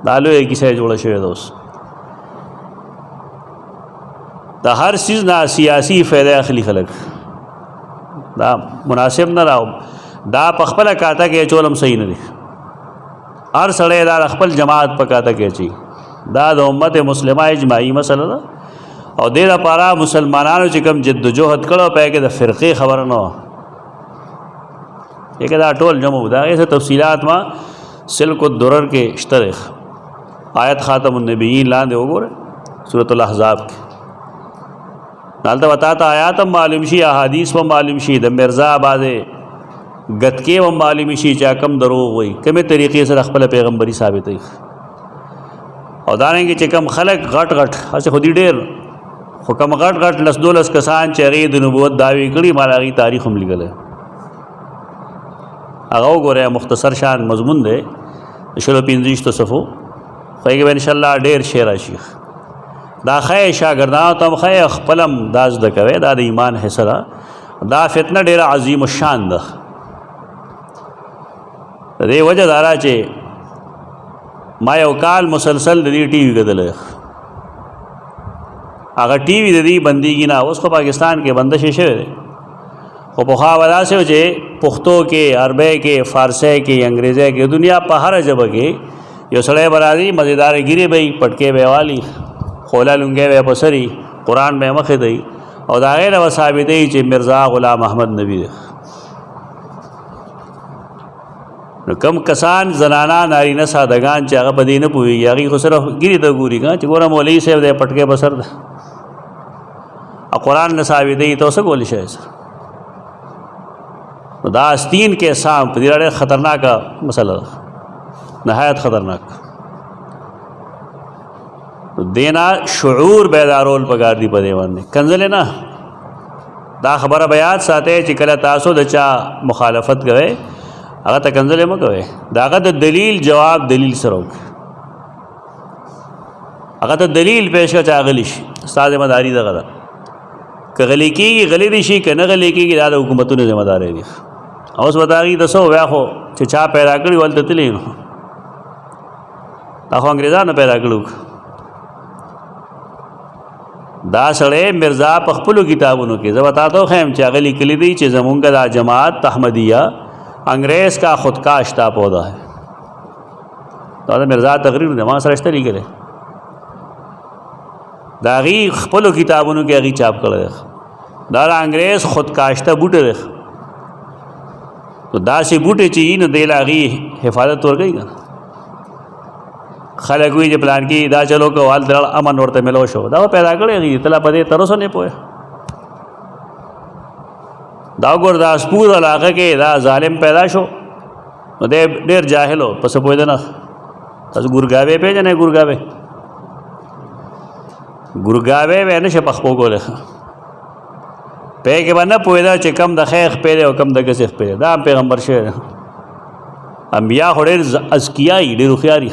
دا لویه کیسه جوړه شوې ده اوس د هر څیز نه سیاسي فایده اخلي خلک دا مناسب نه راو دا په خپله کاته کې اچول هم صحیح نه دی هر سړی دا د خپل جماعت په کاته کې اچي دا د امت مسلمه اجماعي مسله ده او دې لپاره مسلمانانو چې کوم جدوجہد کړو په کې د فرقې خبره نه وه دا ټول جمع دا هغې څه تفصیلات ما سلک الدرر کې شته دی آیت خاتم النبیین لاندې وګوره سورة الاحزاب کې دلته به تا ته آیات هم معلوم شي احادیث هم معلوم شي د مرزا بعضې ګتکې هم معلوم شي چې کم دروغ وایي کومې طریقې سره خپله پیغمبري ثابتوي او دارنګې چې کم خلک غټ هسې خو دي ډېر خو کم غټ 10-12 کسان چې هغې د نبوت دعوې کړي ما د هغې تاریخ هم لیکلی هغه وګورئ مختصر شان مضمون دی 25 صفحو خو هغې به انشاءالله ډېر شی راشي دا ښایي شاګردانو ته هم ښایي خپل هم دا زده کوئ دا د ایمان حصه ده دا فتنه ډېره عظیم الشان ده د دې وجه دا ده چې ما یو کال مسلسل د دې ټي وي کتلی هغه ټي وي د دې بندېږي نه اوس خو پاکستان کې بنده شوی دی خو پخوا به داسې و چې پښتو کې عربی کې فارسی کې انګریزی کې دنیا په هره ژبه کې یو سړی به راځي مزیدارې ګیرې به وي پټکې به یې والي خوله لونګی به یې په سر وي قرآن به یې مخې ته وي او د هغې نه به ثابتوي چې مرزا غلام احمد نبي دی نو کم کسان زنانا نارینه سادهګان چې هغه په دې نه پوهېږي هغې خو صرف ګیرې ته ګوري چې ګوره مولوي صاحب دی پټکې په سر ده او قرآن نه ثابتوي ته څه کولی شئ سر نو دا آستین کې سام په دې ډېر خطرناکه مسله ده نهایت خطرناک دینا شعور بیدارول پکار دی په دې باندې کنځلې نه دا خبره به یاد ساتئ چې کله تاسو د چا مخالفت کوئ هغه ته کنځلې مه کوئ د هغه د دلیل جواب دلیل سره وکړئ هغه ته دلیل پیش کړه چې اغلی شي ستا ذمہ داري دغه ده که غلی کېږي غلی دي شي، که نه غلی کېږي دا د حکومتونو ذمہ داری دي. اوس به د هغې د څه بیا خو چې چا پیدا کړي و هلته تللي نو دا خو انګرېزانو پیدا کړي. دا سړی مرزا په خپلو کتابونو کې زه به تا ته وښیم چې هغه لیکلي دي چې زمونږ دا جماعت احمدیه انګریز کا خودکاشته پودا ہے. دا د مرزا تقریر دی، ما سره شته لیکلی، د هغې خپلو کتابونو کې هغې چاپ کړی دی. دا د انګریز خودکاشته بوټی دی. نو داسې بوټی چې وي نو دی له هغې حفاظت ورکوي که نه. خلک وایي چې پلان کې دا چلو که هلته امن ورته میلو شو، دا به پیدا کړی هغې ته لا په دې تر اوسه نه پوهه. دا وګوره دا سپور علاقه کې دا ظالم پیدا شو نو دی ډېر جاهل و، پس پوهېده نه. تاسو ګورګاوی پېژنئ؟ ګورګاوی به یې نه شي پخپو کولی، پې کې به نه پوهېده چې کم د خیخ پې دی او کم د ګسیخ پې دی. دا هم پیغمبر شوی دی. انبیا خو ډېر اذکیا وي، ډېر هوښیار وي.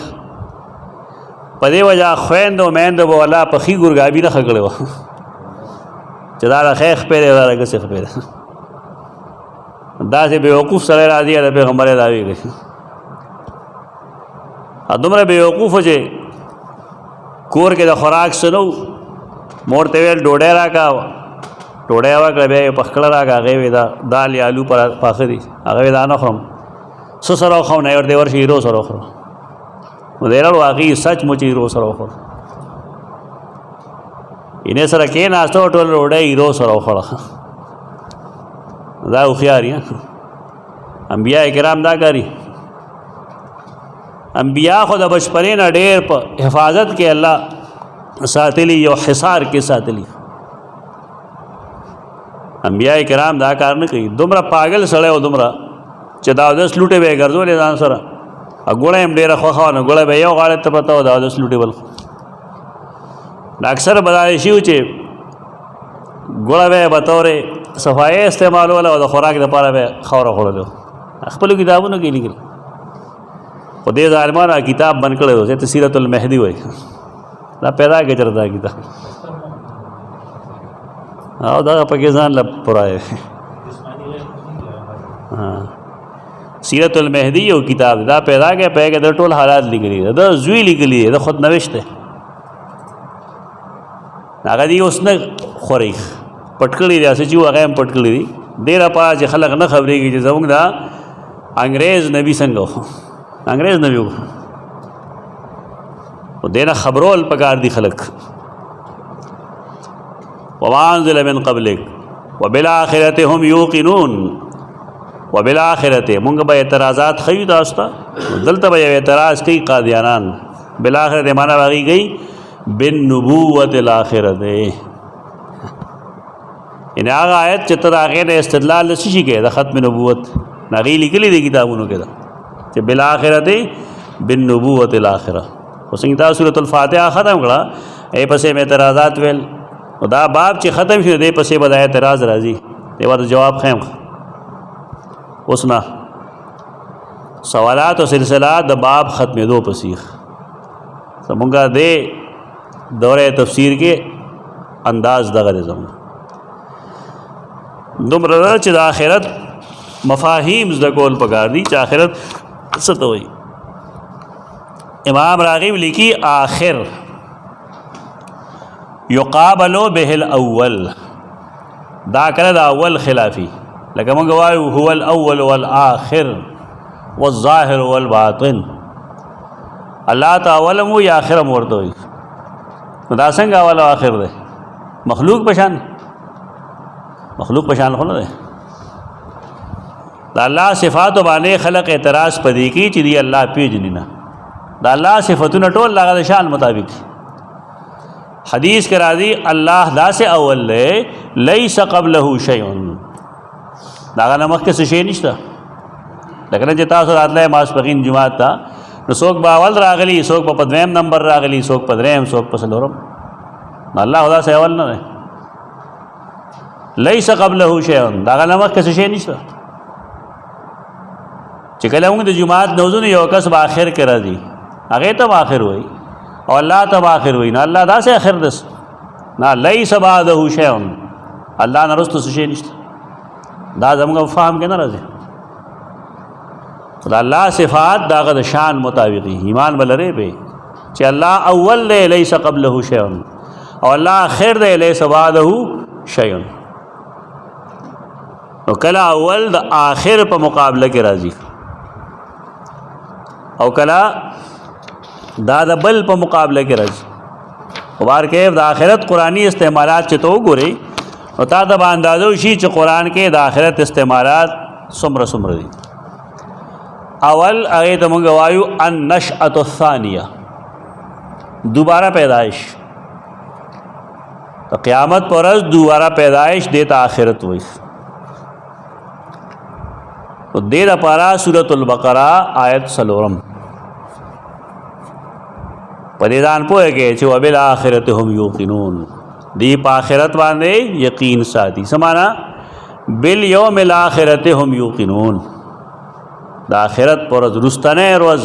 په دې وجه خویندو میندو به والله پخي ګورګابي نښه کړې وه چې دا د خیخ پې دی او دا د ګسیخ پې دی. داسې بېوقوف سړی راځي د پیغمبر یې دعوې کوي. دومره بېوقوفه چې کور کې د خوراک څه نه و، مور ته ویل ډوډۍ راکړه، ډوډۍ یې وکړه، بیا یې پخکړه راکړه، هغې وې دا دال یا آلو پاخه دي، هغه وې دا نه خورم، څه سره وخورم؟ نه یې ورته ورشي هیرو سره وخورم. نو دی راړو هغې سچ مچ هیرو سره وخور. یې سره کېناسته او ټوله ډوډۍ هیرو سره وخوړه. دا هوښیار یې انبیا کرام دا کاري. انبیا خو د بچپنې نه ډېر په حفاظت کې الله ساتلی، یو حصار کې ساتلی. انبیا کرام دا کار نه کوي. دومره پاگل سړی و دومره چې دا اودس لوټې به یې ګرځولې ځان سره، ګوړه یې هم ډېره خوښه وه، نو ګوړه به یو غاړې ته پرته وه، دا اودس لوټې بل. دا اکثر به دا شي و چې ګوړه به یې بطور صفایي استعمالوله او د خوراک دپاره به یې خاوره خوړلې وه. خپلو کتابونو کې لیکلي. خو دې ظالمانو کتاب بند کړی و، ځکه سیرت المهدي وایي. دا پیدا کړی چېرته دا کتاب او دغه پکې ځان له پوره سیرت المهدي یو کتاب دا پیدا کړی، په هغې د ټول حالات لیکلي دي. د زوی لیکلي دی، د خود نوشت دی. هغه دي اوس نه خورئ، پټ کړي دي، هسې چې و هغه هم پټ کړي دي. دې لپاره چې خلک نه خبرېږي چې زموږ دا انګریز نبي څنګه و، انګریز نبي و. دې نه خبرول پکار دي خلک. وما انزل من قبلک وبالآخرة هم یوقنون. وبالآخرة مونږ به اعتراضات ښیو تاسو ته، دلته به یو اعتراض کوي قادیانان. بالآخرة معنا به هغې کوي بالنبوة الآخرة. یعنې هغه آیت چې ته د هغې نه استدلال د څه شي کوې؟ د ختم نبوت. هغې لیکلي دي کتابونو کې ده چې بالآخرة بالنبوة الآخرة. خو څنګه تا سورة الفاتحه ختم کړه، ای پسې مې اعتراضات ویل، نو دا باب چې ختم شي دی پسې به دا اعتراض راځي. دی به جواب خیم. اوس نه سوالات او سلسله د باب ختمېدو پسې زمونږ دې دوره تفسیر کې انداز دغه دی زمونږ دومره ده چې د آخرت مفاهیم زده کول پکار دي چې آخرت څه ته وایي. امام راغب لیکي آخر یقابل به الاول. دا کله د اول خلافي، لکه موږ وایو هو الاول والآخر والظاهر والباطن. الله ته اول مو یا آخر مو ورته وایي. نو دا څنګه اول او آخر دی؟ مخلوق پشان، مخلوق پشان خو نه دی. دا الله صفاتو باندې خلق اعتراض پدې کی چې دی الله پیژني نه. دا الله صفاتونه ټول هغه د شان مطابق. حدیث کې راځي الله داسې اول دی لیس قبله شیء، دا هغه نه مخکې څه شی نشته. لکه چې تاسو راتلی ماسپښین جومات ته، نو څوک به اول راغلی، څوک به په دویم نمبر راغلی، څوک په دریم، څوک په څلورم. نو الله خو داسې اول نه دی. لیس قبله شیء، دا هغه نه مخکې څه شی نشته. چې کله موږ د جومات نه وځو نو یو کس به آخر کې راځي، هغې ته به آخر وایي او الله ته به آخر وایي. نه الله داسې آخر دس نه، لیس بعده شیء، الله نه رستو څه شی نشته. دا زموږ فهم کې نه راځي. دا الله صفات داغه د شان مطابق ایمان ولري به چې الله اول دی ليس قبله شيء او الله اخر دی ليس بعده شيء. نو کله اول د آخر په مقابله کې راځي او کله دا د بل په مقابله کې راځي. وبار کې د آخرت قرآنی استعمالات چې تو وګوري نو تا ته به اندازه وشي چې قرآن کې د آخرت استعمالات څومره دي. اول هغې ته موږ وایو النشأة الثانیه، دوباره پیدائش. د قیامت پر ورځ دوباره پیدائش دې ته آخرت وایي. تو دې دپاره سورة البقره آیت 4 په دې ځان پوهېږئ چې وبالآخرة هم یوقنون، دی په آخرت باندې یقین ساتي. څه معنا؟ بالیوم الآخرة هم یوقنون، د آخرت پر ورځ رستنۍ ورځ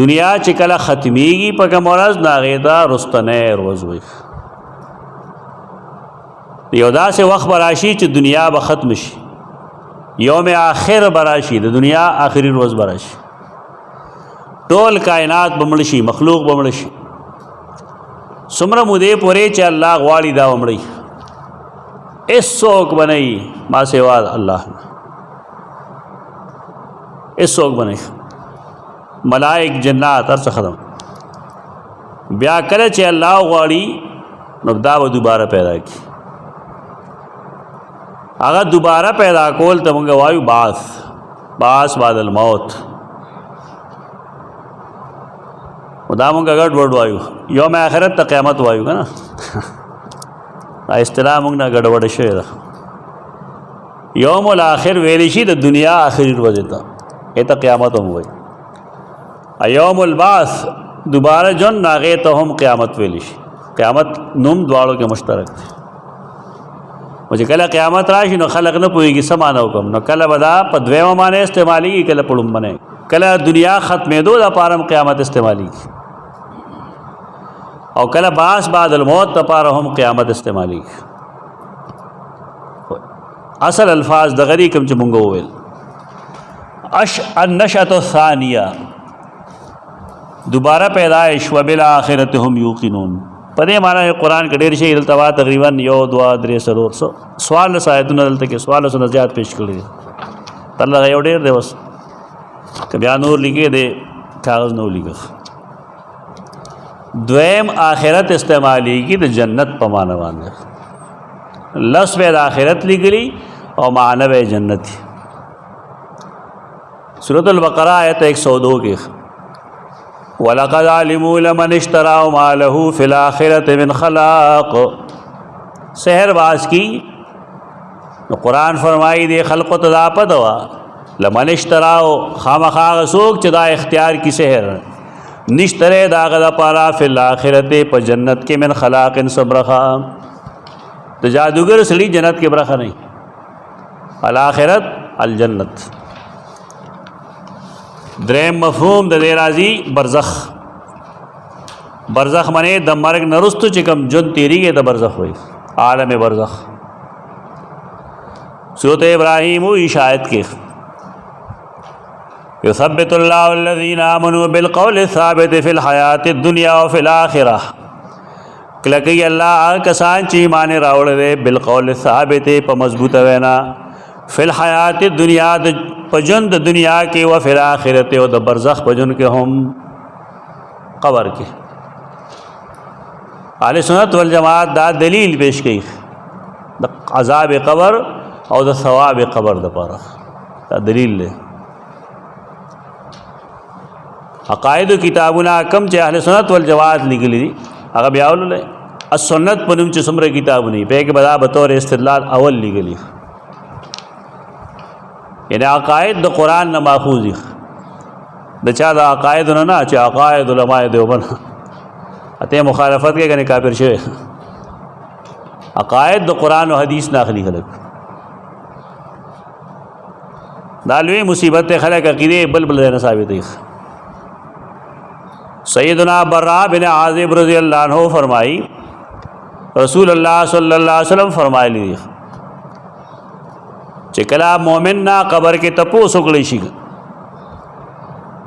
دنیا چې کله ختمیږي په کوم ورځ نو هغې ته رستنۍ ورځ وایي. یو داسې وخت به راشي چې دنیا به ختم شي، یوم آخر به راشي، د دنیا آخري ورځ به راشي، ټول کائنات به مړه شي، مخلوق به مړه شي. څومره مودې پورې چې الله غواړي دا ومړي، هېڅوک به نه وي ما سوا الله نه، هېڅوک به نه وي، ملائک جنات هر څه ختم. بیا کله چې الله غواړي نو دا به دوباره پیدا کړي. هغه دوباره پیدا کول ته موږ وایو بعث بعد الموت. دا موږ ګډ وډ وایو، یوم آخرت ته قیامت وایو که نه. دا اصطلاح موږ نه ګډوډه شوې ده. یوم الاخر ویلی شي د دنیا آخري ورځې ته، ته قیامت هم وایي. یوم البعث دوباره جون هغې ته هم قیامت ویلی شي. قیامت نوم دواړو کې مشترک دی. چې کله قیامت راشي نو خلق نه پوهېږي څه معنی وکړم، نو کله به دا په دویمه معنی استعمالېږي، کله په لومبنۍ، کله دنیا ختمېدو دپاره هم قیامت استعمالېږي، او کله بعث بعد الموت دپاره هم قیامت استعمالېږي. اصل الفاظ دغه دي کوم چې مونږ وویل. النشأة الثانیه، دوباره پیدائش، وبالآخرة هم یوقنون. په دې معنی قرآن کې ډېر شی دلته وا تقریبا 1 2 3 4 سوال آیتونه دلته کې سوال سره زیات پیش کړي دي. الله یو ډېر دی، بس که بیا نور لیکې دی کاغذ نو لیکه. دویم آخرت استعمالیږي د جنت په معنی باندې، لفظ به د آخرت لیکلی او معنی به جنت. سورۃ البقرہ آیت 102 کې وَلَقَدْ عَلِمُوا لَمَنِ اشْتَرَاهُ مَا لَهُ فِي الْآخِرَةِ مِنْ خَلَاقٍ. سحر باز کی نو قرآن فرمائی دے خلق و تدا پدوا لمن اشتراو خامخا غسوک چې دا اختیار کی سحر نشترے دا غدا پارا فی الاخرت پا جنت کے من خلاق صبرخا. تو جادوگر سلی جنت کے برخا نہیں، الاخرت الجنت. دریم مفہوم د دې راځي برزخ. برزخ منې د مرګ نه وروسته چې کوم ژوند تېرېږي د برزخ وایي، عالم برزخ. سورۃ ابراہیم وایي شاید کې یثبت الله الذین آمنوا بالقول الثابت فی الحیاة الدنیا وفی الآخرة. کله کوي الله هغه کسان چې ایمان راوړی دی بالقول الثابت په مضبوطه وینا، فی الحیات الدنیا په ژوند د دنیا کې، و فی الآخرت او د برزخ په ژوند کې هم، قبر کې. اهل سنت والجماعت دا دلیل پیش کوي د عذاب قبر او د ثواب قبر دپاره، دا دلیل دی. عقاید کتابونه کم چې اهل سنت والجماعت لیکلي دي هغه بیا ولولئ. السنت په نوم چې څومره کتابونه دي په کې به دا بطور استدلال اول لیکلي، یعنی عقاید د قرآن نه ماخوذ دي، د چا د عقایدو نه چې عقاید علماء دیوبند اته مخالفت کې کنه کافر شوی. عقاید د قرآن او حدیث نه اخلي خلک، دا لوی مصیبت ته خلک عقیده بل نه ثابت دي. سیدنا برا بن عازب رضی اللہ عنہ فرمائی رسول الله صلی الله علیه وسلم فرمایلی دي چې کله مؤمن نه قبر کې تپوس وکړي شي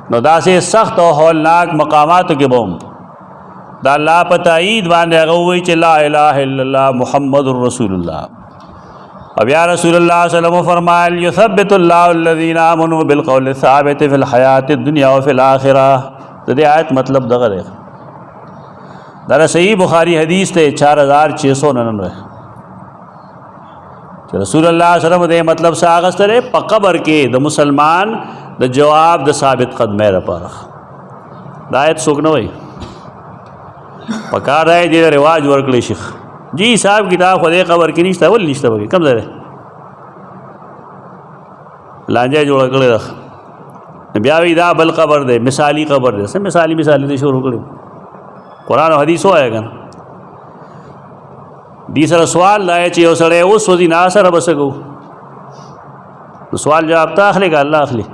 نو داسې سخت او هولناک مقاماتو کې بوم دا الله په تایید باندې هغه وایي چې لا اله الا الله محمد رسول الله. اب یا رسول الله صلی الله علیه وسلم فرمایل یثبت الله الذين امنوا بالقول الثابت في الحیات الدنیا وفي الاخره. د دې آیت مطلب دغه دی. دا صحیح بخاری حدیث ته 4699 چې رسول الله صلی الله علیه وسلم دې مطلب ساغستره په قبر کې د مسلمان د جواب د ثابت قدمه لپاره دا آیت څوک نه وایي پکار راځي دې رواج ورکړي شيخ جی صاحب کتاب خو دې قبر کې نشته ول نشته وګي کم ځای لانجه جوړ کړی دا بیا وی دا بل قبر دے مثالی قبر دے سم مثالی دے شروع کړي قرآن او حدیث وایا کنه دې سره سوال لای چې یو سره اوس وځي نه سره بس کو سوال جواب ته اخلي کا الله اخلي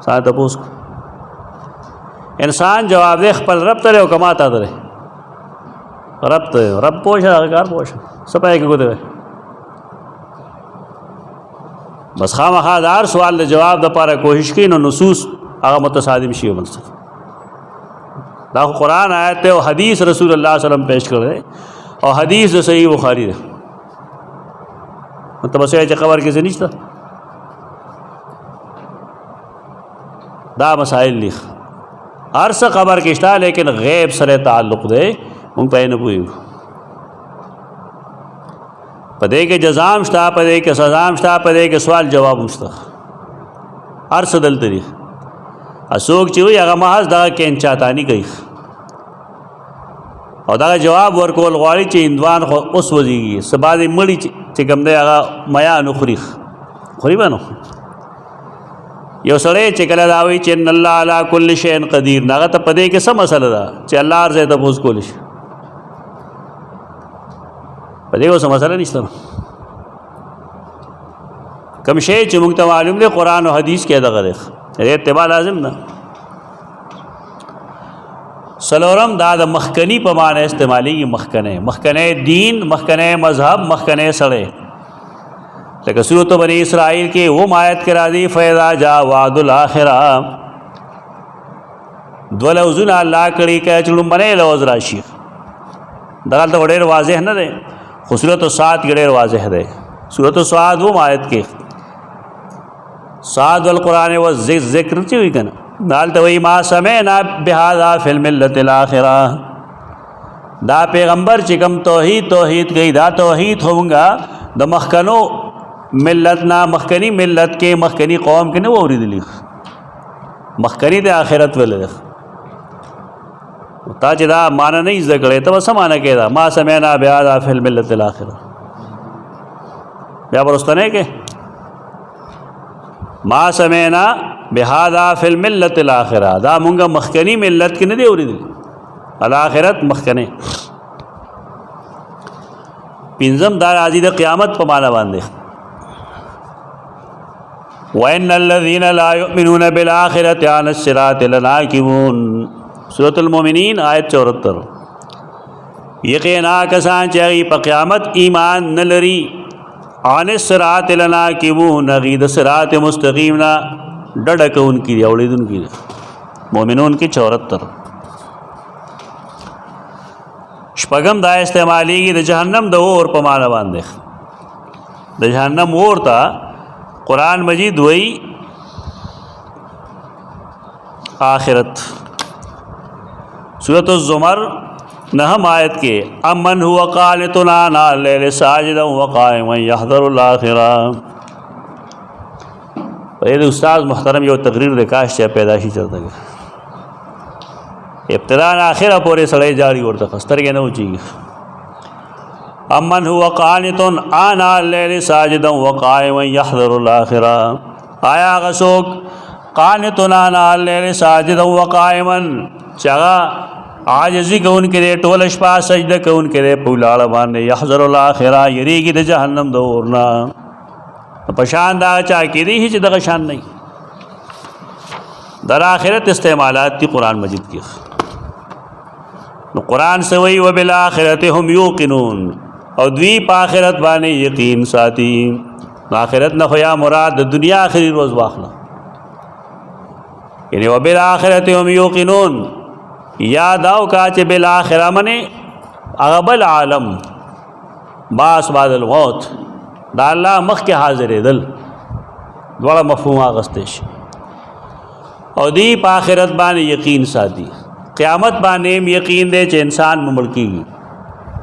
ساته پوس انسان جواب دے خپل رب ته او کما ته درې رب پوښه کار پوښه سپای کې ګوته بس خامخا دار سوال د جواب د پاره کوشش کین او نصوص هغه متصادم شي ومنځ دا قرآن آیت او حدیث رسول الله صلی الله علیه وسلم پیش کړل او حدیث صحیح بخاری ده مطلب څه چې خبر کې څه نشته دا مسائل لیک هر څه خبر کې شته لیکن غیب سره تعلق ده مونږ پې نه پوهیږو پدې کې جزام شته پدې کې سزا شته پدې کې سوال جواب شته هر څه دلته دي اسوک چې وي هغه محض دا کې انچاتانی کوي او دا جواب ورکول غواړي چې اندوان خو اوس وځي سبا دې مړی چې کوم دی هغه میا نخريخ خوري بنو یو سړی چې کله دا وایي چې ان الله علی کل شیء قدیر هغه ته پدې کې څه مسله ده چې الله ارزه ته پوس کول شي پدې اوس مسله نشته کوم شی چې موږ ته معلوم دی قرآن او حدیث کې دغه دی اتباع لازم نه سلورم دا د مخکنی په معنی استعمالي مخکنه دین مخکنه مذهب مخکنه سړی لکه سورۃ بنی اسرائیل کې وہ آیت کې راځي فیضا جاء وعد الاخره دولوزن الله کړي کې چلم باندې لوز راشي دا ته ډېر واضح نه دی خو سورۃ الصاد کې ډېر واضح دی سورۃ الصاد وہ آیت کې صاد والقرآن والذکر چې وی کنه دالته وی ما سمعنا بهذا فی الملة الاخره دا پیغمبر چې کوم توحید کوي دا توحید ہوونگا د مخکنو ملت نا مخکنی ملت کې مخکنی قوم کې نه اوریدلی مخکنی د آخرت ول تا چې دا معنی نه ذکرې ته څه معنی کې دا ما سمعنا بهذا فی الملة الاخره بیا ورستنه کې ما سمعنا بهذا فی الملة الاخره دا مونږه مخکنی ملت کې نه دی اوریدلی الاخرت مخکنه پنځم دا راځي د قیامت په معنا باندې وَإِنَّ الَّذِينَ لَا يُؤْمِنُونَ بِالْآخِرَةِ عَنِ الصِّرَاطِ لَنَاكِبُونَ سورۃ المؤمنین آیت 74 یقینا کسان چې په قیامت ایمان نه لري عن الصراط لناكبون غید صراط مستقیم نا ډډکون کی اولیدون کی مومنون کی 74 شپږم دا استعمالی د جهنم د اور په معنا باندې د جهنم اور تا قرآن مجید وی آخرت سورۃ الزمر نہم آیت کے امن هو قانت آناء اللیل ساجدا وقائما یحذر الاخرہ یہ استاد محترم یہ تقریر دے کاش چاہ پیداشی چلتا گیا ابتداء آخرہ پورے سڑے جاری ورتا خستر کے نہ اچھی گی امن هو قانت آناء اللیل ساجدا وقائما یحذر الاخرہ آیا غسوک قانت آناء اللیل ساجدا وقائما چگا عاجزی کون کے دے ټول شپه سجده کون کے دے پولاړه باندې یحذر الاخره یریږي د جهنم د اورنا پشان دا چا کې دی چې دغه شان نه در آخرت استعمالات تی قرآن مجید کی نو قرآن سوئی وبالآخرت هم یوقنون او دوی په آخرت باندې یقین ساتي. آخرت نه خو یا مراد د دنیا آخري روز واخله، یعنی وبالآخرت هم یوقنون. یاد او کا چې بالآخره منې هغه بل عالم باس بعد الموت دا الله مخکې حاضرېدل، دواړه مفهوم اخیستی شي. او دی په آخرت باندې یقین ساتي. قیامت باندې هم یقین دی چې انسان مړ کېږي،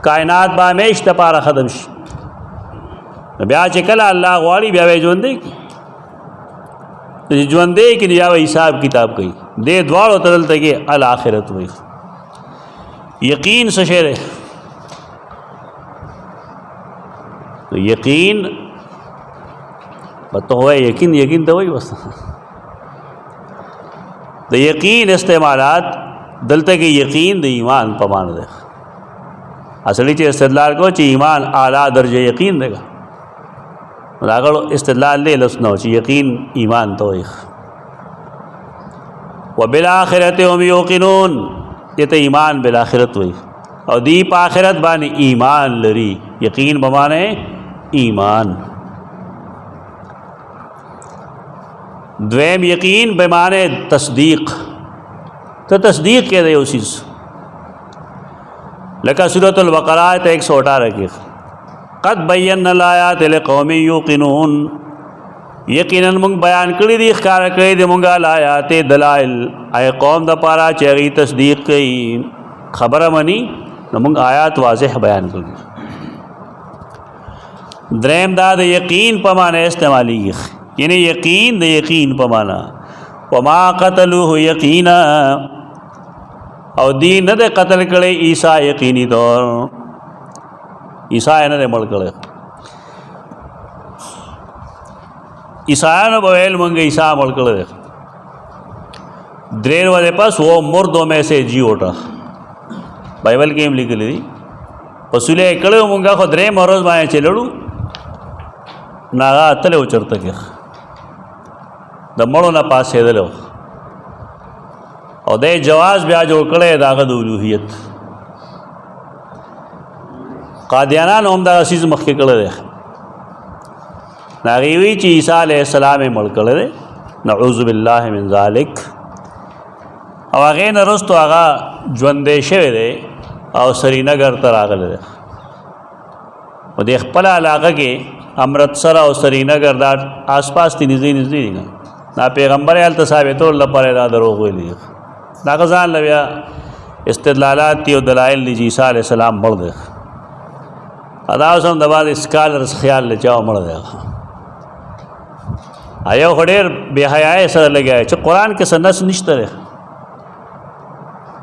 کائنات به همیشه دپاره ختم شي. بیا چې کله الله غواړي بیا به یې ژوندی کړي، چې ژوندی کړي بیا به حساب کتاب کوي. دې دواړو ته دلته کې الآخرت وایي. یقین څه شی دی؟ یقین بته وای یقین یقین ته وای بس. د یقین استعمالات دلته کې یقین د ایمان په معنی ده. اصلي چې استدلال کو چې ایمان اعلی درجه یقین دی، راغلو استدلال له لسنو چې یقین ایمان ته وای. وبالآخرت هم یوقنون، دته ایمان بالآخرت وای. او دی په آخرت باندې ایمان لري. یقین به معنی ایمان. دویم یقین به معنی تصدیق. تو تصدیق کې دی اوسیز لکه سورۃ البقرہ آیت 118 کې قد بینا الآیات لقوم یوقنون، یقینا موږ بیان کړی دي ښکار کړی دي موږ آیات دلائل ای قوم د پاره چې هغه تصدیق کوي، خبره مني نو موږ آیات واضح بیان کړی. دریم دا د یقین په معنی استعمالیږي، یعنی یقین د یقین په معنی. وما قتلوه یقینا، او دی نه د قتل کړي عیسی یقیني طور، عیسی نه مړ کړي. عیسیانو به ویل مونږ عیسی مړ کړي. درې ورځې پس وہ مردوں میں سے جی اٹھا، بائبل کې هم لیکلي دي. پسوله کړو مونږه خو درې ورځې باندې چلړو ناغا تله چرته کې د مړو نه پاسېدلو، او د جواز بیا جوړ کړی داغه د الوهیت. قادیانان هم دا عزیز مخکې کړی دی، هغوی وایي چې عیسی علیه السلام یې مړ کړی دی، نعوذ بالله من ذلک. او هغې نه وروستو هغه ژوندی شوی دی او سرینګر ته راغلی دی. او د خپله علاقه کې امرتسر او سرینګر دا آس پاس دي، نږدې نږدې دي. دا پیغمبر یې هلته ثابتول لپاره دا دروغ ویلي دي. دا ځان له بیا استدلالات دي او دلایل دي چې عیسی علیه السلام مړ دی. دا اوس هم د بعضې سکالرز خیال دی چې هغه مړ دی. یو خو ډېر بې حیایۍ سره لګیا دی چې قرآن کې څه نص نشته دی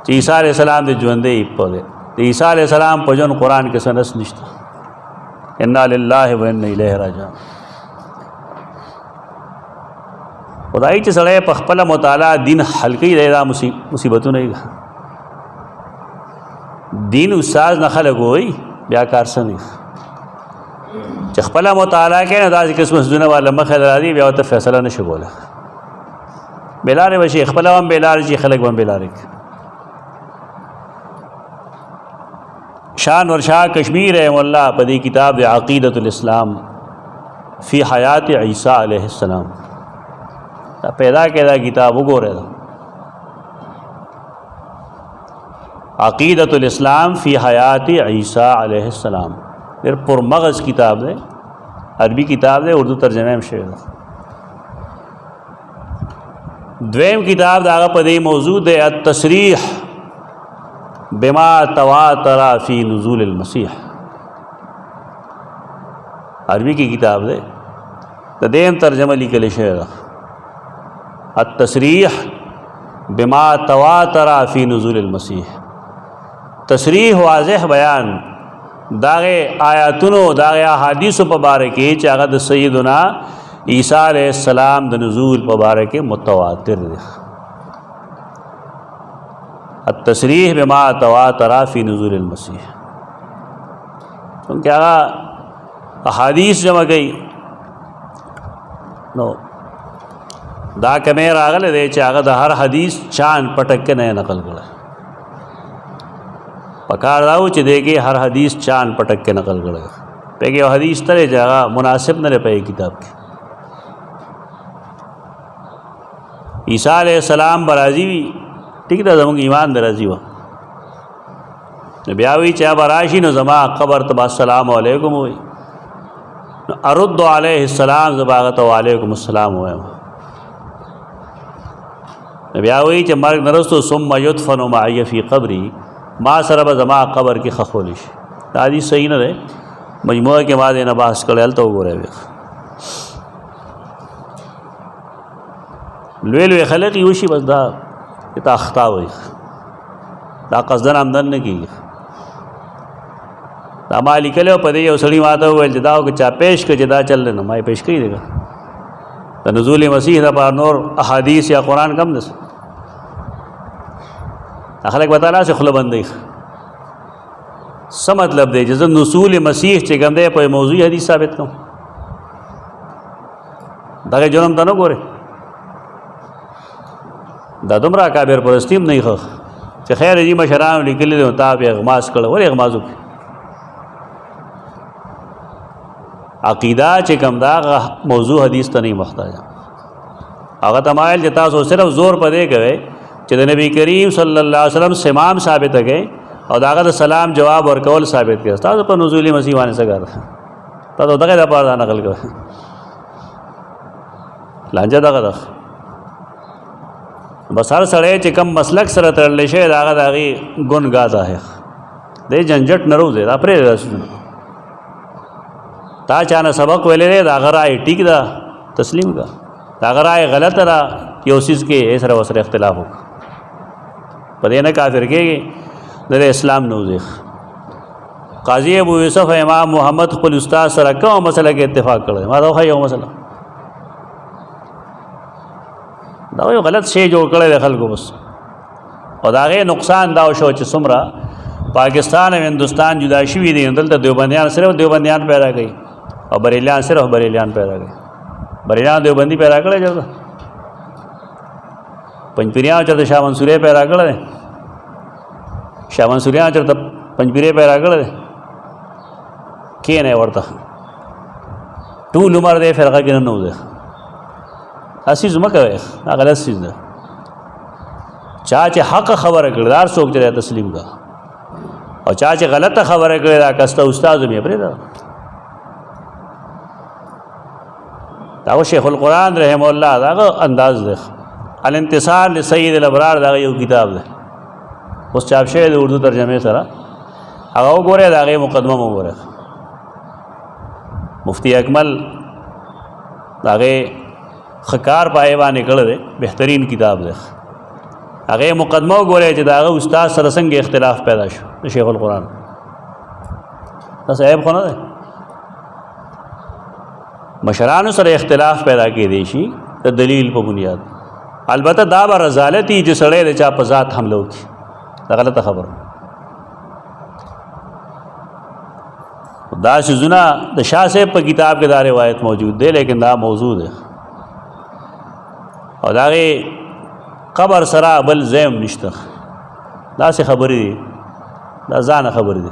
چې عیسی علیه السلام د ژوندی په دی. د عیسی علیه السلام په ژوند قرآن کې څه نص نشته. انا لله و انا الیه راجعون. خدای چې سړی په خپله مطالعه دین حل کوي دا مصیبتونه یې دین استاد نه خلک وایي بیا کار څه نه چې خپله مطالعه کوي نو داسې قسم څیزونه والا مخې ته راځي بیا ورته فیصله نه شي کولی. بېلارې به شي، خپله هم بېلارې شي، خلک به هم بېلارې کړي. شاہ نور شاہ کشمیر رحم اللہ په دې کتاب د عقیدۃ الاسلام فی حیات عیسی علیہ السلام دا پیدا کړه کتاب وګوره. عقیدۃ الاسلام فی حیات عیسی علیہ السلام ډېر پرمغز کتاب دی، عربي کتاب دی، اردو ترجمه هم شوی ده. دویم کتاب د هغه په دې موضوع دی التصریح بما تواتر فی نزول المسیح، عربی کی کتاب دے د دیم ترجمه لیکل شوی ده. التصریح بما تواتر فی نزول المسیح، تصریح واضح بیان داغه آیاتونو داغه احادیث په باره کې چې هغه د سیدنا عیسی علیہ السلام د نزول په باره کې متواتر دي. التصریح بما تواتر فی نزول المسیح، چونکہ هغه احادیث جمع کوي نو دا کمې راغلی دی چې هغه د هر حدیث چاند پټک نه نقل کړی. پکار داو چې دیکھے ہر حدیث چاند پٹک کے نقل کړي پہکې یو حدیث ترې جگہ مناسب نه پې کتاب کې عیسی علیہ السلام برازی وی ٹھیک ده زموږ ایمان درازی و بیا وی چې براشي نو زما قبر ته السلام علیکم وی ارد علیہ السلام زباغت علیکم السلام وی بیا وی چې مرګ نرستو ثم يدفن معي في قبري ما سره به زما قبر کې خخول شي دا حدیث صحیح نه ده مجموعه کې ما دې نه بحث کړل ته وګورئ لوی لوی خلق یو شي بس دا ته اخطا وي دا قصدن آمدن نه کیږي دا ما لیکلو په دې یو سړي ماته وویل چې دا او چا پیش کړي چې دا چل نه ما پیش کړي دیګا د نزول مسیح دا پر نور احادیث یا قرآن کم دس خلق بتالا سے خله بندي څه مطلب دی چې نزول مسیح چې کوم دی په موضوعي حدیث ثابت کوم دا جنم ته نه ګوره دا دومره کابر پرستیم نه خو چې خیر جی مشران لیکلي دي تابع اغماس کړه ور اغمازو عقیده چې کوم دا موضوع حدیث ته نه محتاج هغه تمایل چې تاسو صرف زور پدې کوي چې د نبی کریم صلی الله علیه وسلم سمام ثابت کړي او داغه سلام جواب ورکول ثابت کړي تاسو په نزول مسیح باندې څه کار تاسو دغه د پاره نقل کوي لانجه دغه بس هر سړی چې کم مسلک سره تړلی شي داغه داغي ګون غاځه ہے دې جنجټ نه روزه دا پرې رسونه تا چانه سبق ویلې دا غرای ټیک دا تسلیم کا دا غرای غلط را یو سیس کې سره وسره اختلاف وک پدې نه کافر کېږي د اسلام نوځي قاضی ابو یوسف امام محمد خپل استاد سره کوم مسله کې اتفاق کړی ما دا خو یو مسله دا یو غلط شی جوړ کړی د خلکو بس او دا غي نقصان دا شو چې څومره پاکستان او هندستان جدا شوي دي دلته دیوبندیان صرف دیوبندیان پیدا کړي او بریلیان صرف بریلیان پیدا کړي بریلیان دیوبندی پیدا کړي چې پنځپیریان چې شاه منصوري پیدا کړي شاه منصوریان چې پنځپیری پیدا کړي کې نه ورته ټول عمر دې فرقه کې نه وځي اسیز مکه غلط چیز ده چا چې حق خبره کړی دار څوک چې تسلیم کا او چا چې غلطه خبره کړی دا کسته استاد مې پرې دا شیخ القرآن رحم الله دا انداز ده الانتصار لسید الابرار دا یو کتاب ده اوس چاپ شوی د اردو ترجمه سره هغه وګوره دا غي مقدمه وګوره مفتی اکمل دا غي خکار پای باندې کړه ده بهترین کتاب ده هغه مقدمه وګوره چې دا استاد سره څنګه اختلاف پیدا شو شیخ القرآن تاسو عیب خو نه ده مشرانو سره اختلاف پیدا کې دی شي د دلیل په بنیاد البته دا به رضالتی چې سړی د چا په ذات حمله وکړي دا غلطه خبر دا شزونه د شاه صاحب په کتاب کې دا روایت موجود دی لیکن دا موضوع ده او دا قبر سره بل زم نشته دا څه خبرې دا ځان خبرې دي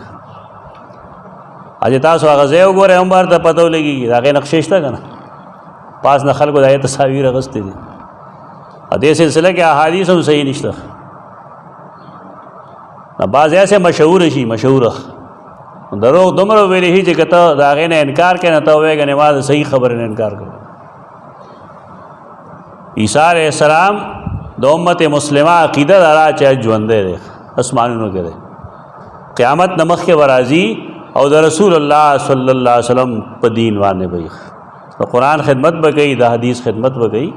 اجه تاسو هغه ځای وګورئ هم بار ته پته ولګي دا غي نقشې شته کنه پاس نه خلکو د تصاویر غستې دي ا دې سلسله کې احادیث هم صحیح نشته نه بعض ایسے مشهور شي مشهور درو دومره ویلې چې کته دا غي نه انکار کنه ته وایې غنه ما صحیح خبره نه انکار کړ عیسی علیہ السلام د امت مسلمه عقیده دارا چې ژوند دی اسمانونو کې دی قیامت نمخ کې ورازي او د رسول الله صلی الله علیه وسلم په دین باندې وي د قرآن خدمت وکړي د حدیث خدمت وکړي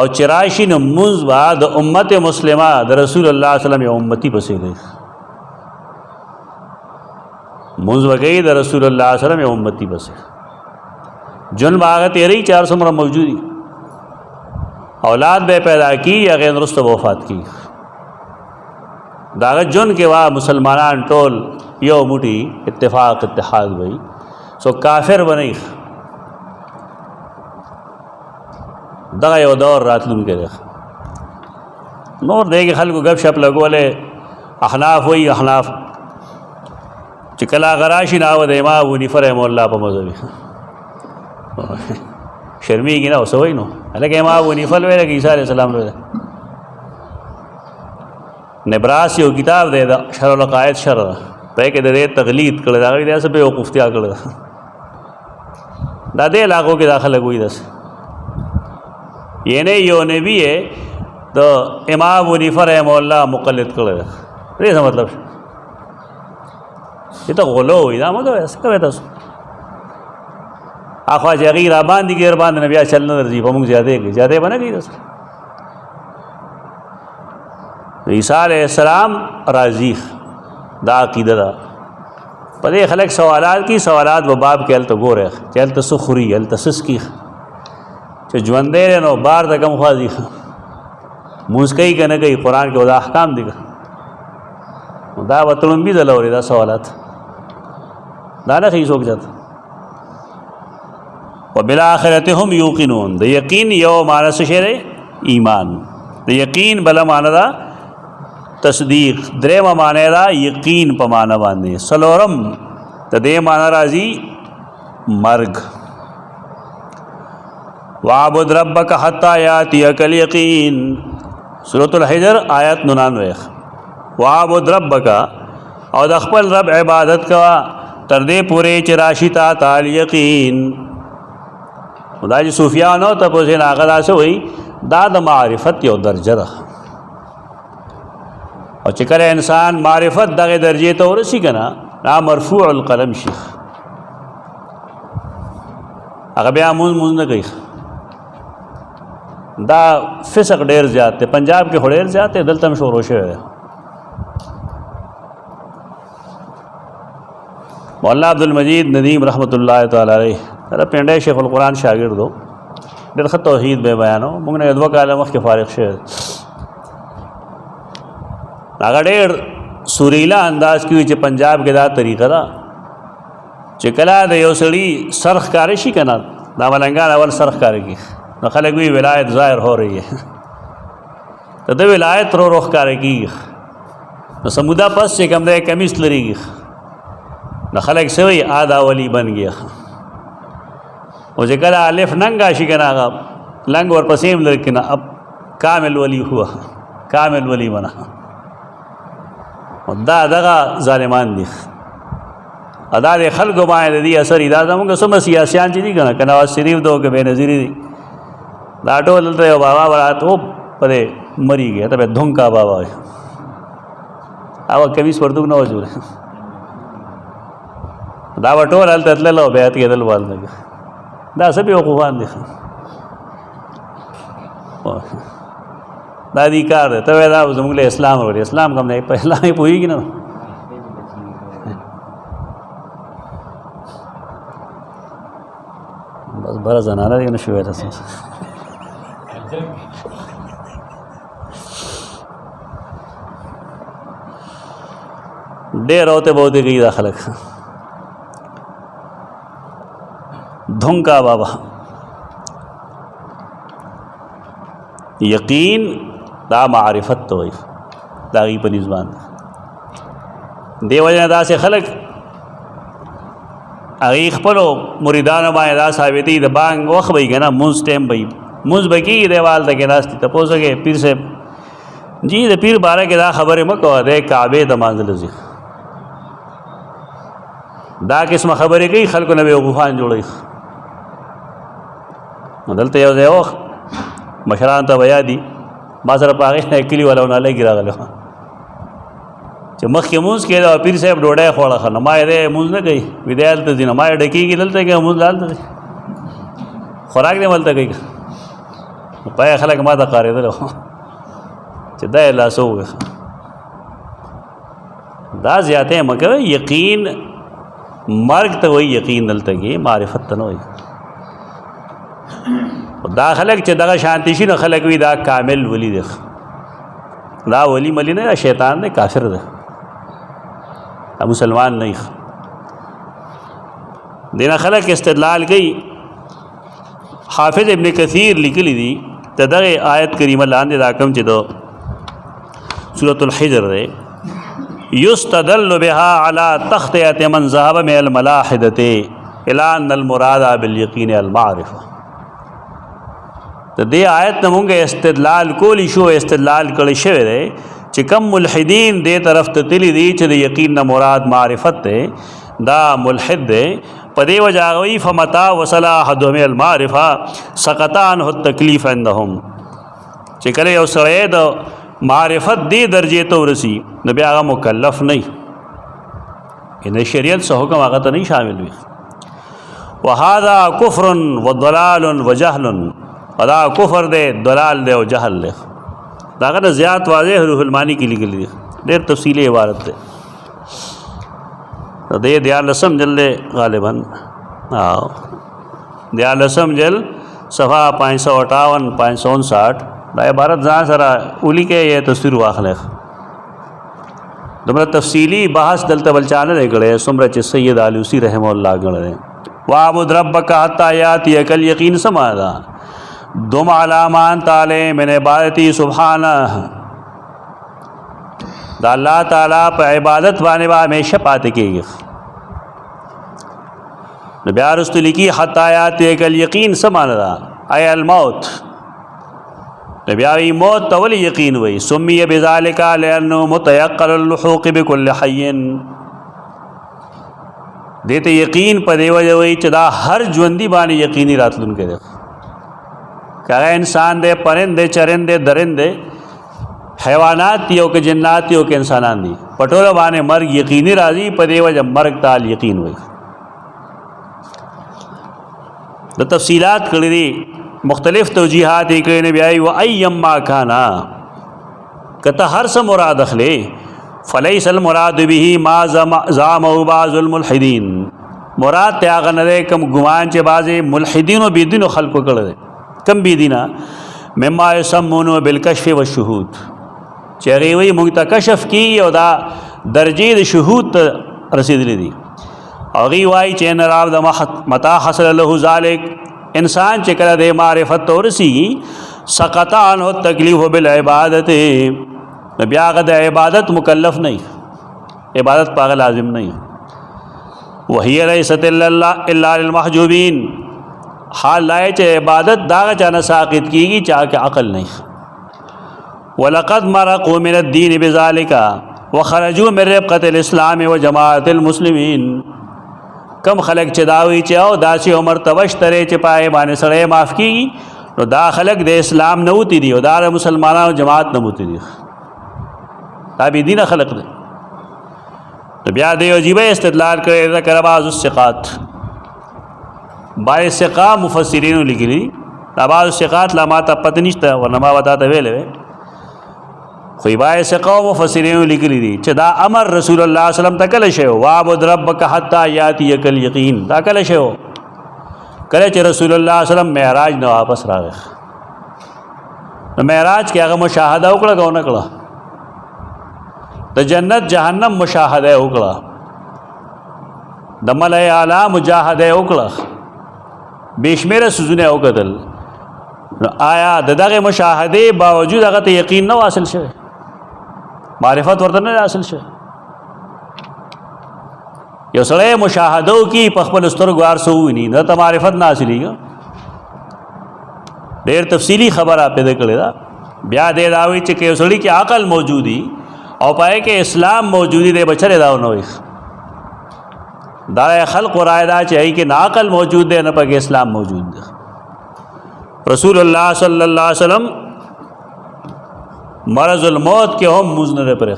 او چرایشی نموز بعد امت مسلمه د رسول الله صلی الله علیه وسلم یو امتی پسې دی منځ وکړي د رسول الله صلی الله علیه وسلم یو امتی پسې جن باغ تیری 400 موجودی اولاد به پیدا کی یا غیر رست وفات کی داغه جن کې وا مسلمانان ټول یو موټي اتفاق اتحاد وي سو کافر بنئ دغه یو دور راتلون کې نور دغه خلکو غب شپ لګولې احناف وي احناف چې کله غراشي ناو د امام ابو حنیفه رحمه الله په مذهب شرمېږي نه اوسوي نو هلکه امام ابو حنیفه ویل کې عیسی علیه السلام ویل نبراس یو کتاب دی دا شرح العقائد شرح په کې د دې تقلید کړل دا وی څه به وقفتیا کړل دا دې علاقو کې داخله کوي داس یعنی یو نبی د امام ابو حنیفه رحمه الله مقلد کړل دې څه مطلب یہ تو غلو ہوئی دا مگر ایسا کوئی تاسو آخوا جاگی را باندی گیر باند نبیا چلنا درجی پا مونگ زیادے بنا گئی تاسو عیسیٰ علیہ السلام راضی دا عقیدہ دا پدے خلق سوالات کی سوالات و باب کے علت گو رہے چل تسخری علت سسکی چو جوندے رہنو بار دا کم خوازی موسکی کا نگئی قرآن کے ودا احکام دیگا دا وطلن بھی دلوری دا سوالات دا نه خیسوک جاتا وبالآخرت هم یوقنون دا یقین یو معنی سشیر ایمان دا یقین بلا معنی دا تصدیق درم معنی دا یقین پا معنی باندے سلورم دا دے معنی رازی مرگ وعبد ربک حتی یاتیک الیقین سورۃ الحجر آیت 99 وعبد ربک او د خپل رب عبادت کوا تر دې پورې چې راشي تا تعال یقین خدای چې صوفیانو ته په ځین هغه داسې وایي دا د معرفت یو درجه ده او چې کله انسان معرفت دغه درجې ته ورسي که نه دا مرفوع القلم شي هغه بیا مونځ نه کوي دا فسق ډېر زیات دی پنجاب کې خو ډېر زیات دی دلته هم شروع شوی دی مولانا عبدالمجید ندیم رحمۃ اللہ تعالی علیہ دا پنډه شیخ القرآن شاګرد و ډېر ښه توحید به بیانو موږ نه 2 کاله مخکې فارغ شوی هغه ډېر سوریلا انداز کې چې پنجاب کې دا طریقه ده چې کله د یو سړي سر ښکاره شي که نه دا ملنګان اول سر ښکاره کړي نو خلک وایي ولایت ظاهر ہو رہی ہے تو د ولایت رو ښکاره کېږي نو سموده پس چې کوم دی کمیس لري نو خلک څه وایي آدا ولی بن گیا او چې کله الف ننګه شي که نه هغه لنګ ورپسې هم لري که نه اب کامل ولی ہوا کامل ولی بنا دا دغه ظالمان دي ادا د خلکو باندې دي اثر دا زموږ سم سیاسيان چې دي که نه که نواز شریف دو که بے نظیری دي دا ټول دلته یو بابا برات و پدې مری گیا ته دھونکا بابا او کمیس پردوک نه وجود دا ټول هلته تلل او بیعت کېدل والده دا څه بیوقوفان دي دا دي کار دی ته وایې دا زموږ له اسلام وروړي اسلام کوم دی په اسلام یې پوهېږي نه بس بره زنانه دی نه شو ویلی ډېر اوته بوته کوي دا خلک دھونکا بابا یقین دا معرفت تو وایي دا غي په نسبان دی وجه دا سه خلک هغې خپلو مریدانو باندې دا ثابتوي د بانګ وخت به یې که نه مونځ ټایم به یي مونځ به کېږي دیوال ته کېناستې تپوس وکړې پیر صاحب جی د پیر باره کې دا خبرې مه کوه دی کعبې ته مانځله ځي دا قسمه خبرې کوي خلکو نه بیوقوفان جوړوي دلته یو ځای وخت مشرانو ته به یادي ما سره په هغې نه کلي والا ونه لږې راغلی چې مخکې مونځ کېده او پیر صاحب ډوډۍ خوړه ښه نو ما یې دی مونځ نه کوي وي دی هلته ځي نو ما یې ډکېږي دلته کوي مونځ هلته ځي خوراک دی هم هلته کوي نو په خلک ما ته قارېدلی چې دا یې لاسه ووایي دا زیاتې مه کوئ یقین مرګ ته وایي یقین دلته کې معرفت ته نه وایي دا خلک چې دغه شانتي شي نو خلک وي دا کامل ولی دی دا ولی ملی نه دا شیطان دی کافر دی دا مسلمان نه دینا خلک استدلال کوي حافظ ابن کثیر لیکلی دی ته دغه آیت کریمه لاندې دا کوم چې د سورۃ الحجر دی युस्तदल्लु बिहा अला तख्तियत मन ज़हब में अलमलाहिदते इला अन अलमुरादा बिल यकीन अलमारिफा। तो दे आयत नमूंगे इस्तदलाल कोली शो इस्तदलाल कड़ी शवे दे च कम मुल्हिदीन दे तरफ तली दी च दे यकीन न मुराद मारिफत दे दा मुल्हिद दे पदे वजागई फमता वसला हदुम अलमारिफा सकतान हो तकलीफ अंदहुम च करे और सड़े द मारिफत दे दर्जे तो रसी नबी आगा मुकल्लफ नहीं इन्हें शरीयत से हुक्म आगा तो नहीं शामिल हुई। वहादा कुफ्रन व दलालन व जहलन अदा कुफर दे दलाल दे और जहल दे दागत ज़्यादा वाज़ेह रूहुल मानी की लिखी ली देर तफसीली इबारत दे तो दे दयाल रसम जल ले गालिबन आओ दयाल रसम जल सफ़ा 558 559 दा इबारत जहाँ सरा उली के ये तस्वीर वाखले तुमरा तफसीली बहस दलता बलचाने दे गड़े सुमरा च सैयद आलूसी रहमहुल्लाह गड़े वाबुद रब्बका हत्ता यातियकल यकीन समादा दुम अलामान ताले मैंने इबादती सुबहाना अल्लाह ताला पर इबादत वाने बा हमेशा पाते के नब्यारस्तुली की हतायात कल यकीन समाना आय अलमौत नब्यावी मौत तवल यकीन हुई सुम्मी बिज़ालिका लिअन्नहु मुतयक्किल लुहूक़ बिकुल्लि हय्यिन देते यकीन पदे वजह हुई चदा हर ज्वंदी बानी यकीनी रातलुन के देखो क्या इंसान दे परिंदे चरिंदे दरिंदे हैवानात यो के जन्नात यो के इंसानान दी पटोला बाने मर्ग यकीनी राजी पदे वजह मर्ग ताल यकीन हुई तो तफसीलात करी दी मुख्तलिफ तवजीहात एक ने भी आई वह अय्यम्मा खाना कता हर से मुराद अखले फ़लैसल मुराद बिही मा ज़ामहु बाज़ुल मुल्हिदीन मुराद त्याग नदे कम गुमान चे बाज़े मुल्हिदीन व बेदीन व खल्क़ कर दे कम बेदीना मिम्मा यसम्मून बिलकश्फ़ व शुहूद चेहरे वही मुंगता कशफ की और दा दर्जे शुहूद रसीद दी और वाई चैन राव मता हसल लहु ज़ालिक इंसान चकरा दे मारिफत तो रसी सकतान हो तकलीफ बिल इबादत ब्यागद इबादत मुकल्लफ नहीं इबादत पाग लाजिम नहीं वही लैसत इल्ला लिलमहजूबीन हाल लाए चे इबादत दाग चाना साकित की चाह के अक़ल नहीं वलक़द मरक़ू मिनद्दीन बिज़ालिका व खरजू मिन रिब्क़तिल इस्लाम व जमाअतिल मुस्लिमीन कम खलक चदावी चाओ दासी उमर तवश तरे चपाए बाने सड़े माफ़ की तो दा खलक दे इस्लाम नवती दी दार मुसलमाना जमात नवती दी ताबी दीना खलक दे तो ब्या दे अजीब इस्तदलाल करे करबाज़ुस्सिक़ात बाइसिक़ा मुफस्सिरीन लिखी ली बाज़ुस्सिक़ात लामाता पतनिश्ता व नमा बताता वेले कोई बाइसिक़ा मुफस्सिरीन लिखी ली चदा अमर रसूलुल्लाह सल्लल्लाहु अलैहि वसल्लम तकल शे वाबुद रब्बका हत्ता यातियकल यकीन तकल शे करे चे रसूलुल्लाह सल्लल्लाहु अलैहि वसल्लम मेराज न वापस रागे तो मेराज क्या मुशाहदा उकड़ा कौन अकड़ा तो जन्नत जहन्नम मुशाहदा उकड़ा दमल आला मुजाहदा उकड़ा बेशमेर सुजुने उकदल आया ददा के मुशाहदे बावजूद अगर तो यकीन न हासिल शे मारिफत वर्तन हासिल शे यो सड़े मुशाहदों की पखपल उस्तर गुआर से हुई नहीं न तो मारिफत ना हासिल देर तफसीली खबर आप पैदा करेगा ब्याह दे दावी के सड़ी की अकल मौजूदी और पाए के इस्लाम मौजूदी दे बचरे दाव नो दाए खल्क़ और आयदा चाहिए कि ना अकल मौजूद है न पके इस्लाम मौजूद है। रसूलुल्लाह सल्लल्लाहु अलैहि वसल्लम मरज़ुल मौत के हम मुज़नरे पर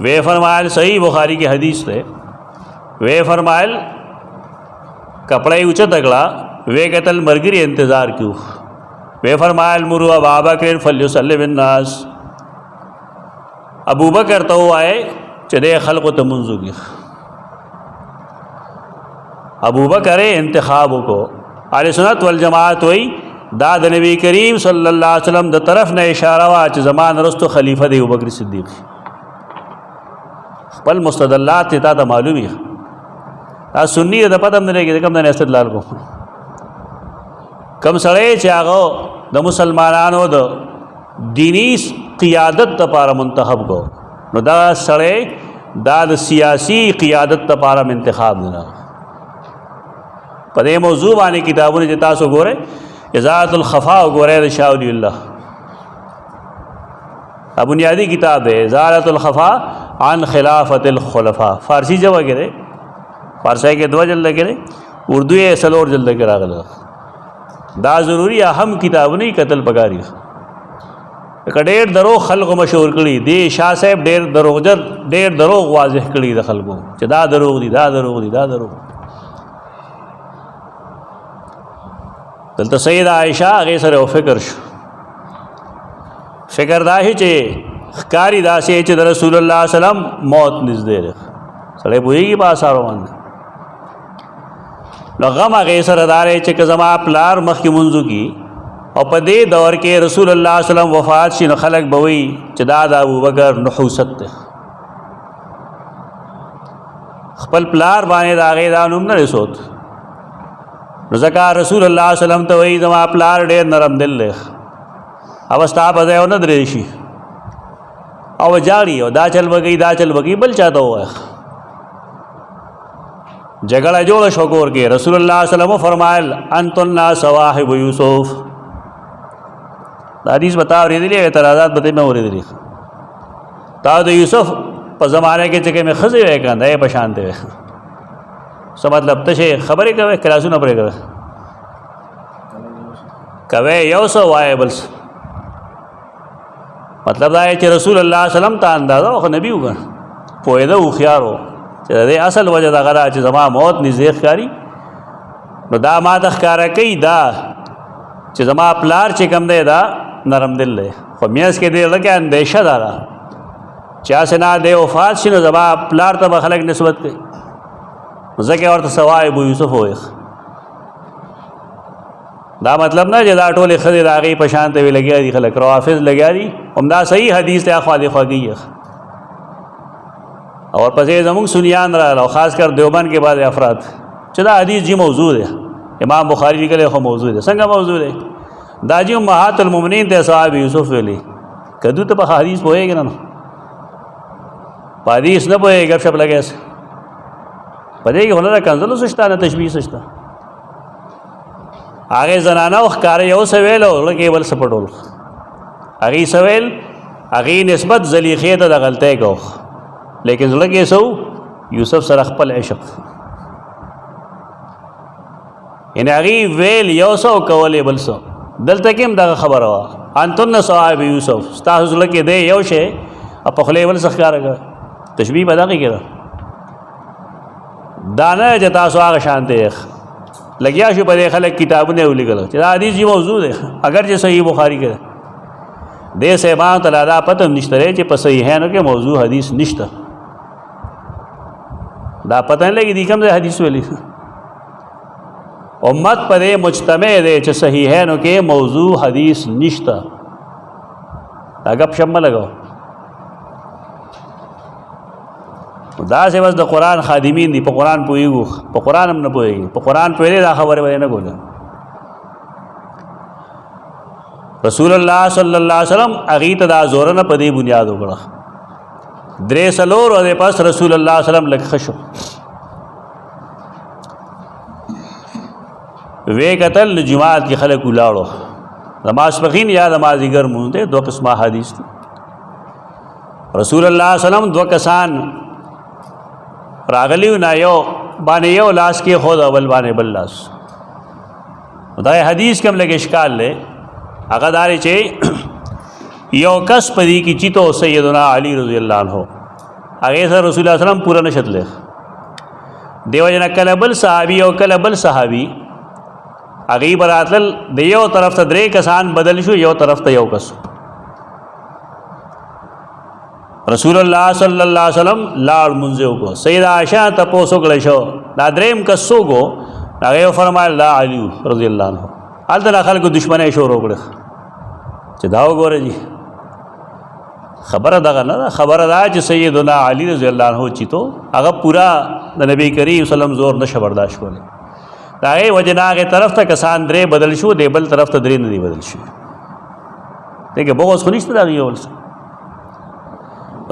वे फरमायल सही बुखारी की हदीस थे वे फरमायल कपड़े ऊँचा तगड़ा वे कतल मरगिरी इंतज़ार क्यों वे फरमायल मुरु अबा बकर फल्युसल्लि बिन्नास अबू बकर तो आए चदे खल्क़ तमुंज़ुगी अबू बकर इंतखाब को अहले सुन्नत वल जमात हुई दाद नबी करीम सल्लल्लाहु अलैहि वसल्लम द तरफ ने इशारा हुआ च ज़मान रस्तो खलीफा दे अबू बकर सिद्दीक़ पल मुस्तदल्लात था मालूम ही आज सुन्नी है पता हमने लेके कम ने इस्तदलाल को कम सड़े चागो द मुसलमानानो द दीनी قیادت لپاره منتخب کو، نو دا سړی دا د سیاسی قیادت لپاره انتخاب نه راغی. په دې موضوع باندې کتابونه چې تاسو ګورئ، ازالة الخفاء وګورئ د شاه ولی الله، بنیادی کتاب ہے ازالة الخفاء عن خلافت الخلفاء. فارسی جمع کرے، فارسی کے 2 جلد کرے، اردو یہ 4 جلد کرا گلا. دا ضروری اہم کتاب نہیں قتل پکاری. ډېر دروغ خلق مشهور کړي دی، شاه صاحب ډېر دروغجن، ډېر دروغ واضح کړي د خلکو چې دا دروغ دي، دا دروغ دي، دا دروغ. دلته سیدہ عائشہ هغې سره یو فکر شو، فکر دا چې ښکاري داسې چې د رسول الله صلی الله علیه وسلم موت نږدې دی، سړی پوهېږي په آثارو باندې. نو غم هغې سره دا دی چې که زما پلار مخکې مونځو کي او په دې دور کې رسول الله صلی الله علیه وسلم وفات شي، نو خلک به وایي چې دا د ابوبکر نحوست دی. خپل پلار باندې د هغې دا نوم نه دی سوت، نو ځکه رسول الله صلی الله علیه وسلم ته وایي زما پلار ډېر نرم دل دی، او ستا په ځای ونه درې شي او جاړي او دا چل به کوي، دا چل به کوي، بل چاته ووایه. جګړه جوړه شو کور کې. رسول الله صلی الله علیه وسلم فرمایل انتن صواحب یوسف. دا حدیث بتا اورېدلې، اعتراضات به مې اورېدلې. تا د یوسف په زمانه کې چې کومې ښځې وې که نه یې په شان دی، څه مطلب تشې خبرې کوې، کلاسونه پرې کوې، کوې یو څه وایې بل څه. مطلب دا چې رسول الله صلی الله علیه وسلم ته اندازه خو نبي وګڼه، پوهېده، هوښیار و چې د دې اصل وجه دغه ده چې زما موت نږدې ښکاري. نو دا ما ته ښکاره کوي دا چې زما پلار چې کوم دی دا نرم دل دی، خو میانځ کې دې زړه کې اندیشه دا ده چې هسې نه دی وفات شي نو زما پلار ته به خلک نسبت کوي، ځکه ورته صواحب یوسف ووایي. دا مطلب نه چې دا ټولې ښځې د هغې په شان ته وي لګیا دي، خلک روافظ لګیا دي. همدا صحیح حدیث دی، خوا دې خواږي. او ورپسې زمونږ سنیان راغله، او خاص کر دیوبند کې بعضې افراد چې دا حدیث جی موضوع دی، امام بخاری لیکلی خو موضوع دی. څنګه موضوع دی؟ دا جی امهات المؤمنین ته صحابه یوسف ویلي، کدو ته په حدیث پوهېږي نه، په حدیث نه پوهېږي، ګپ شپ لګیاس په دې کې خو نه د کنځلو څه شته، نه تشبیه څه شته. هغې زنانه ښکاره یو څه ویل او زړه کې بل څه پټول. هغې څه ویل، هغې نسبت زلیخې ته د غلطۍ کو، لیکن زړه کې څه یوسف سره خپل عشق. یعنې هغې ویل یو څه او کول یې بل څه. دلته کې هم دغه خبره وه، انتن صواحب یوسف، ستاسو زړه کې دی یو شی او په خوله یې بل څه ښکاره کوي. تشبیه به دغې کې ده، دا نه چې تاسو هغه شانتې لګیا شو په دې خلک کتابونه یې ولیکل چې دا حدیث جی موضوع دی، اگر چې صحیح بخاري کې ده. دې صاحبانو ته لا دا پته هم نشته دی چې په صحیحینو کې موضوع حدیث نشته، دا پته نه لګي دي کوم ځای حدیث ویلي. امت په دې مجتمع دی چې صحیحینو کې موضوع حدیث نشته. دا ګپ شپ مه لګوه. داسې بس د قرآن خادمین دي، په قرآن پوهېږو، په قرآن هم نه پوهېږي، په قرآن پوهېدی دا خبرې به یې نه کوله. رسول الله صلی الله علیه وسلم هغې ته دا زورنه په دې بنیاد وکړه. 3-4 ورځې پس رسول الله صلی الله علیه وسلم لږ ښه شو. وی کتل جماعت کې خلک ولاړو، د ماسپښین یا د مازدیګر لمونځ دی، 2 قسمه حدیث دي. رسول الله صلی الله علیه وسلم 2 کسان راغلیو، نه یو باندې یو لاس کې خود او بل باندې بل لاس. دا حدیث کوم لږ اشکال دی، هغه دا دی چې یو کس په دې کې چې تو سیدنا علی رضی الله عنه هغې سره رسول الله صلی الله علیه وسلم پوره نه شتلی. دیو جنا کله بل صحابي او کله بل صحابي هغې به راتلل، د یو طرف ته 3 کسان بدل شو، یو طرف ته یو کس. رسول الله صلی الله علیه وسلم لاړ مونځ یې وکړو. سیدہ عائشہ تپوس وکړی شو دا 3م کس څوک و؟ هغې وفرمایل دا علي رضی الله عنه. هلته د خلکو دشمنۍ شروع کړه چې دا وګوره جي خبره دغه نه ده، خبره دا چې سیدنا علي رضی الله عنه چې تو هغه پورا د نبی کریم صلی الله علیه وسلم زور نشه برداشت کولی. د هغې وجې نه هغې طرف ته کسان 3 بدل شو، دی بل طرف ته 3 نه دي بدل شو. دې کې بغض خو نشته د هغې یو بل څه.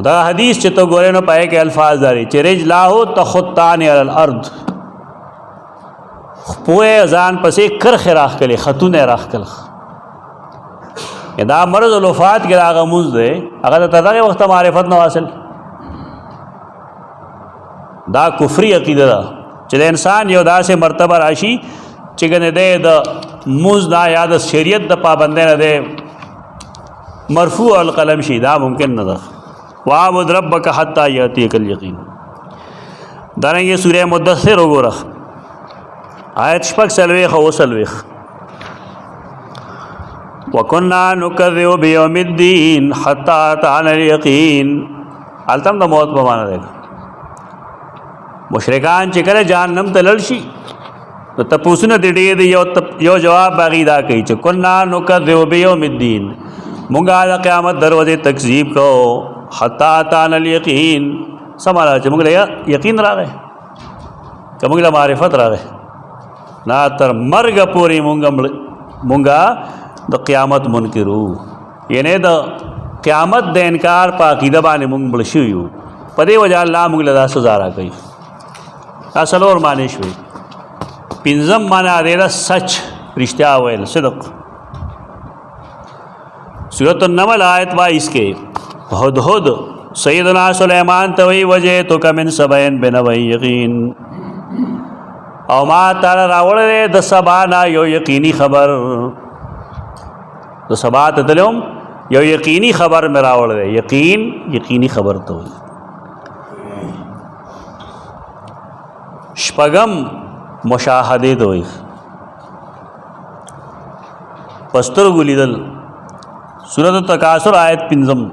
دا حدیث چې ته ګورې نو پای کې الفاظ داري چې رجلاه تخطان علی الارض، خپوې ځان پسې کرخې راخکلې، خطونه راخکل. دا مرض الوفات کې هغه مونځ دی، هغه ته دغه وخت معرفت نه حاصل. دا کفري عقیده ده چې د انسان یو داسې مرتبه راشي چې ګنې دی د مونځ نه یا د شریعت د پابندۍ نه دی مرفوع القلم شي، دا ممکن نه ده. واعبد ربک حتی یأتیک الیقین. دارنګه سورہ مدثر وګوره آیت 46 وَكُنَّا نُكَذِّبُ بِيَوْمِ الدِّينِ حَتَّى أَتَانَا الْيَقِينُ. التم د موت په معنا دی. مشرکان چې کله جهنم ته لړ شي نو تپوسونه دې ډېر یو جواب باغی دا کوي چې كُنَّا نُكَذِّبُ بِيَوْمِ الدِّينِ، مونږه د قیامت دروازې تکذیب کوو. حَتَّى أَتَانَا الْيَقِينُ سماله چې مونږ له یقین راغی، که مونږ له معرفت راغی، نه تر مرګ پورې مونږه د قیامت منکرو، یعنی د قیامت د انکار په عقیده باندې مونږ مړ شوي یو. په دې وجه الله مونږ له دا سزا راکوي. دا څلور معنی شوې. پنځم معنی دی دا سچ، رښتیا ویل، صدق. سورۃ النمل آیت 22 کې هدهد سیدنا سلیمان ته وی وجئتک من سبأ بنبأ یقین، او ما تعالی راوړل د سبا نه یو یقیني خبر. د سبا ته تلم یو یقیني خبر مې راوړل. یقیني خبر ته وایي. شپږم مشاهده ته وایي، پسترګو لیدل. سورۃ التکاثر آیت 5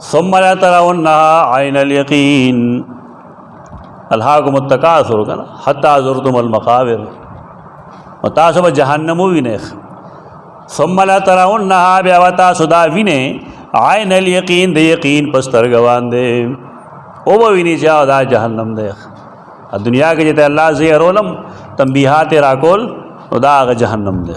ثم لا ترونها عین الیقین الهاکم التکاثر حتی زرتم المقابر. و تاسو به جهنم ووینئ، ثم لا ترونها بیا و تاسو دا وینئ عین الیقین د یقین په سترګو باندې، او به وینئ چې دا جهنم دی. دنیا کې چې الله زیرولم تنبیحات راکول نو دا هغه جهنم دی.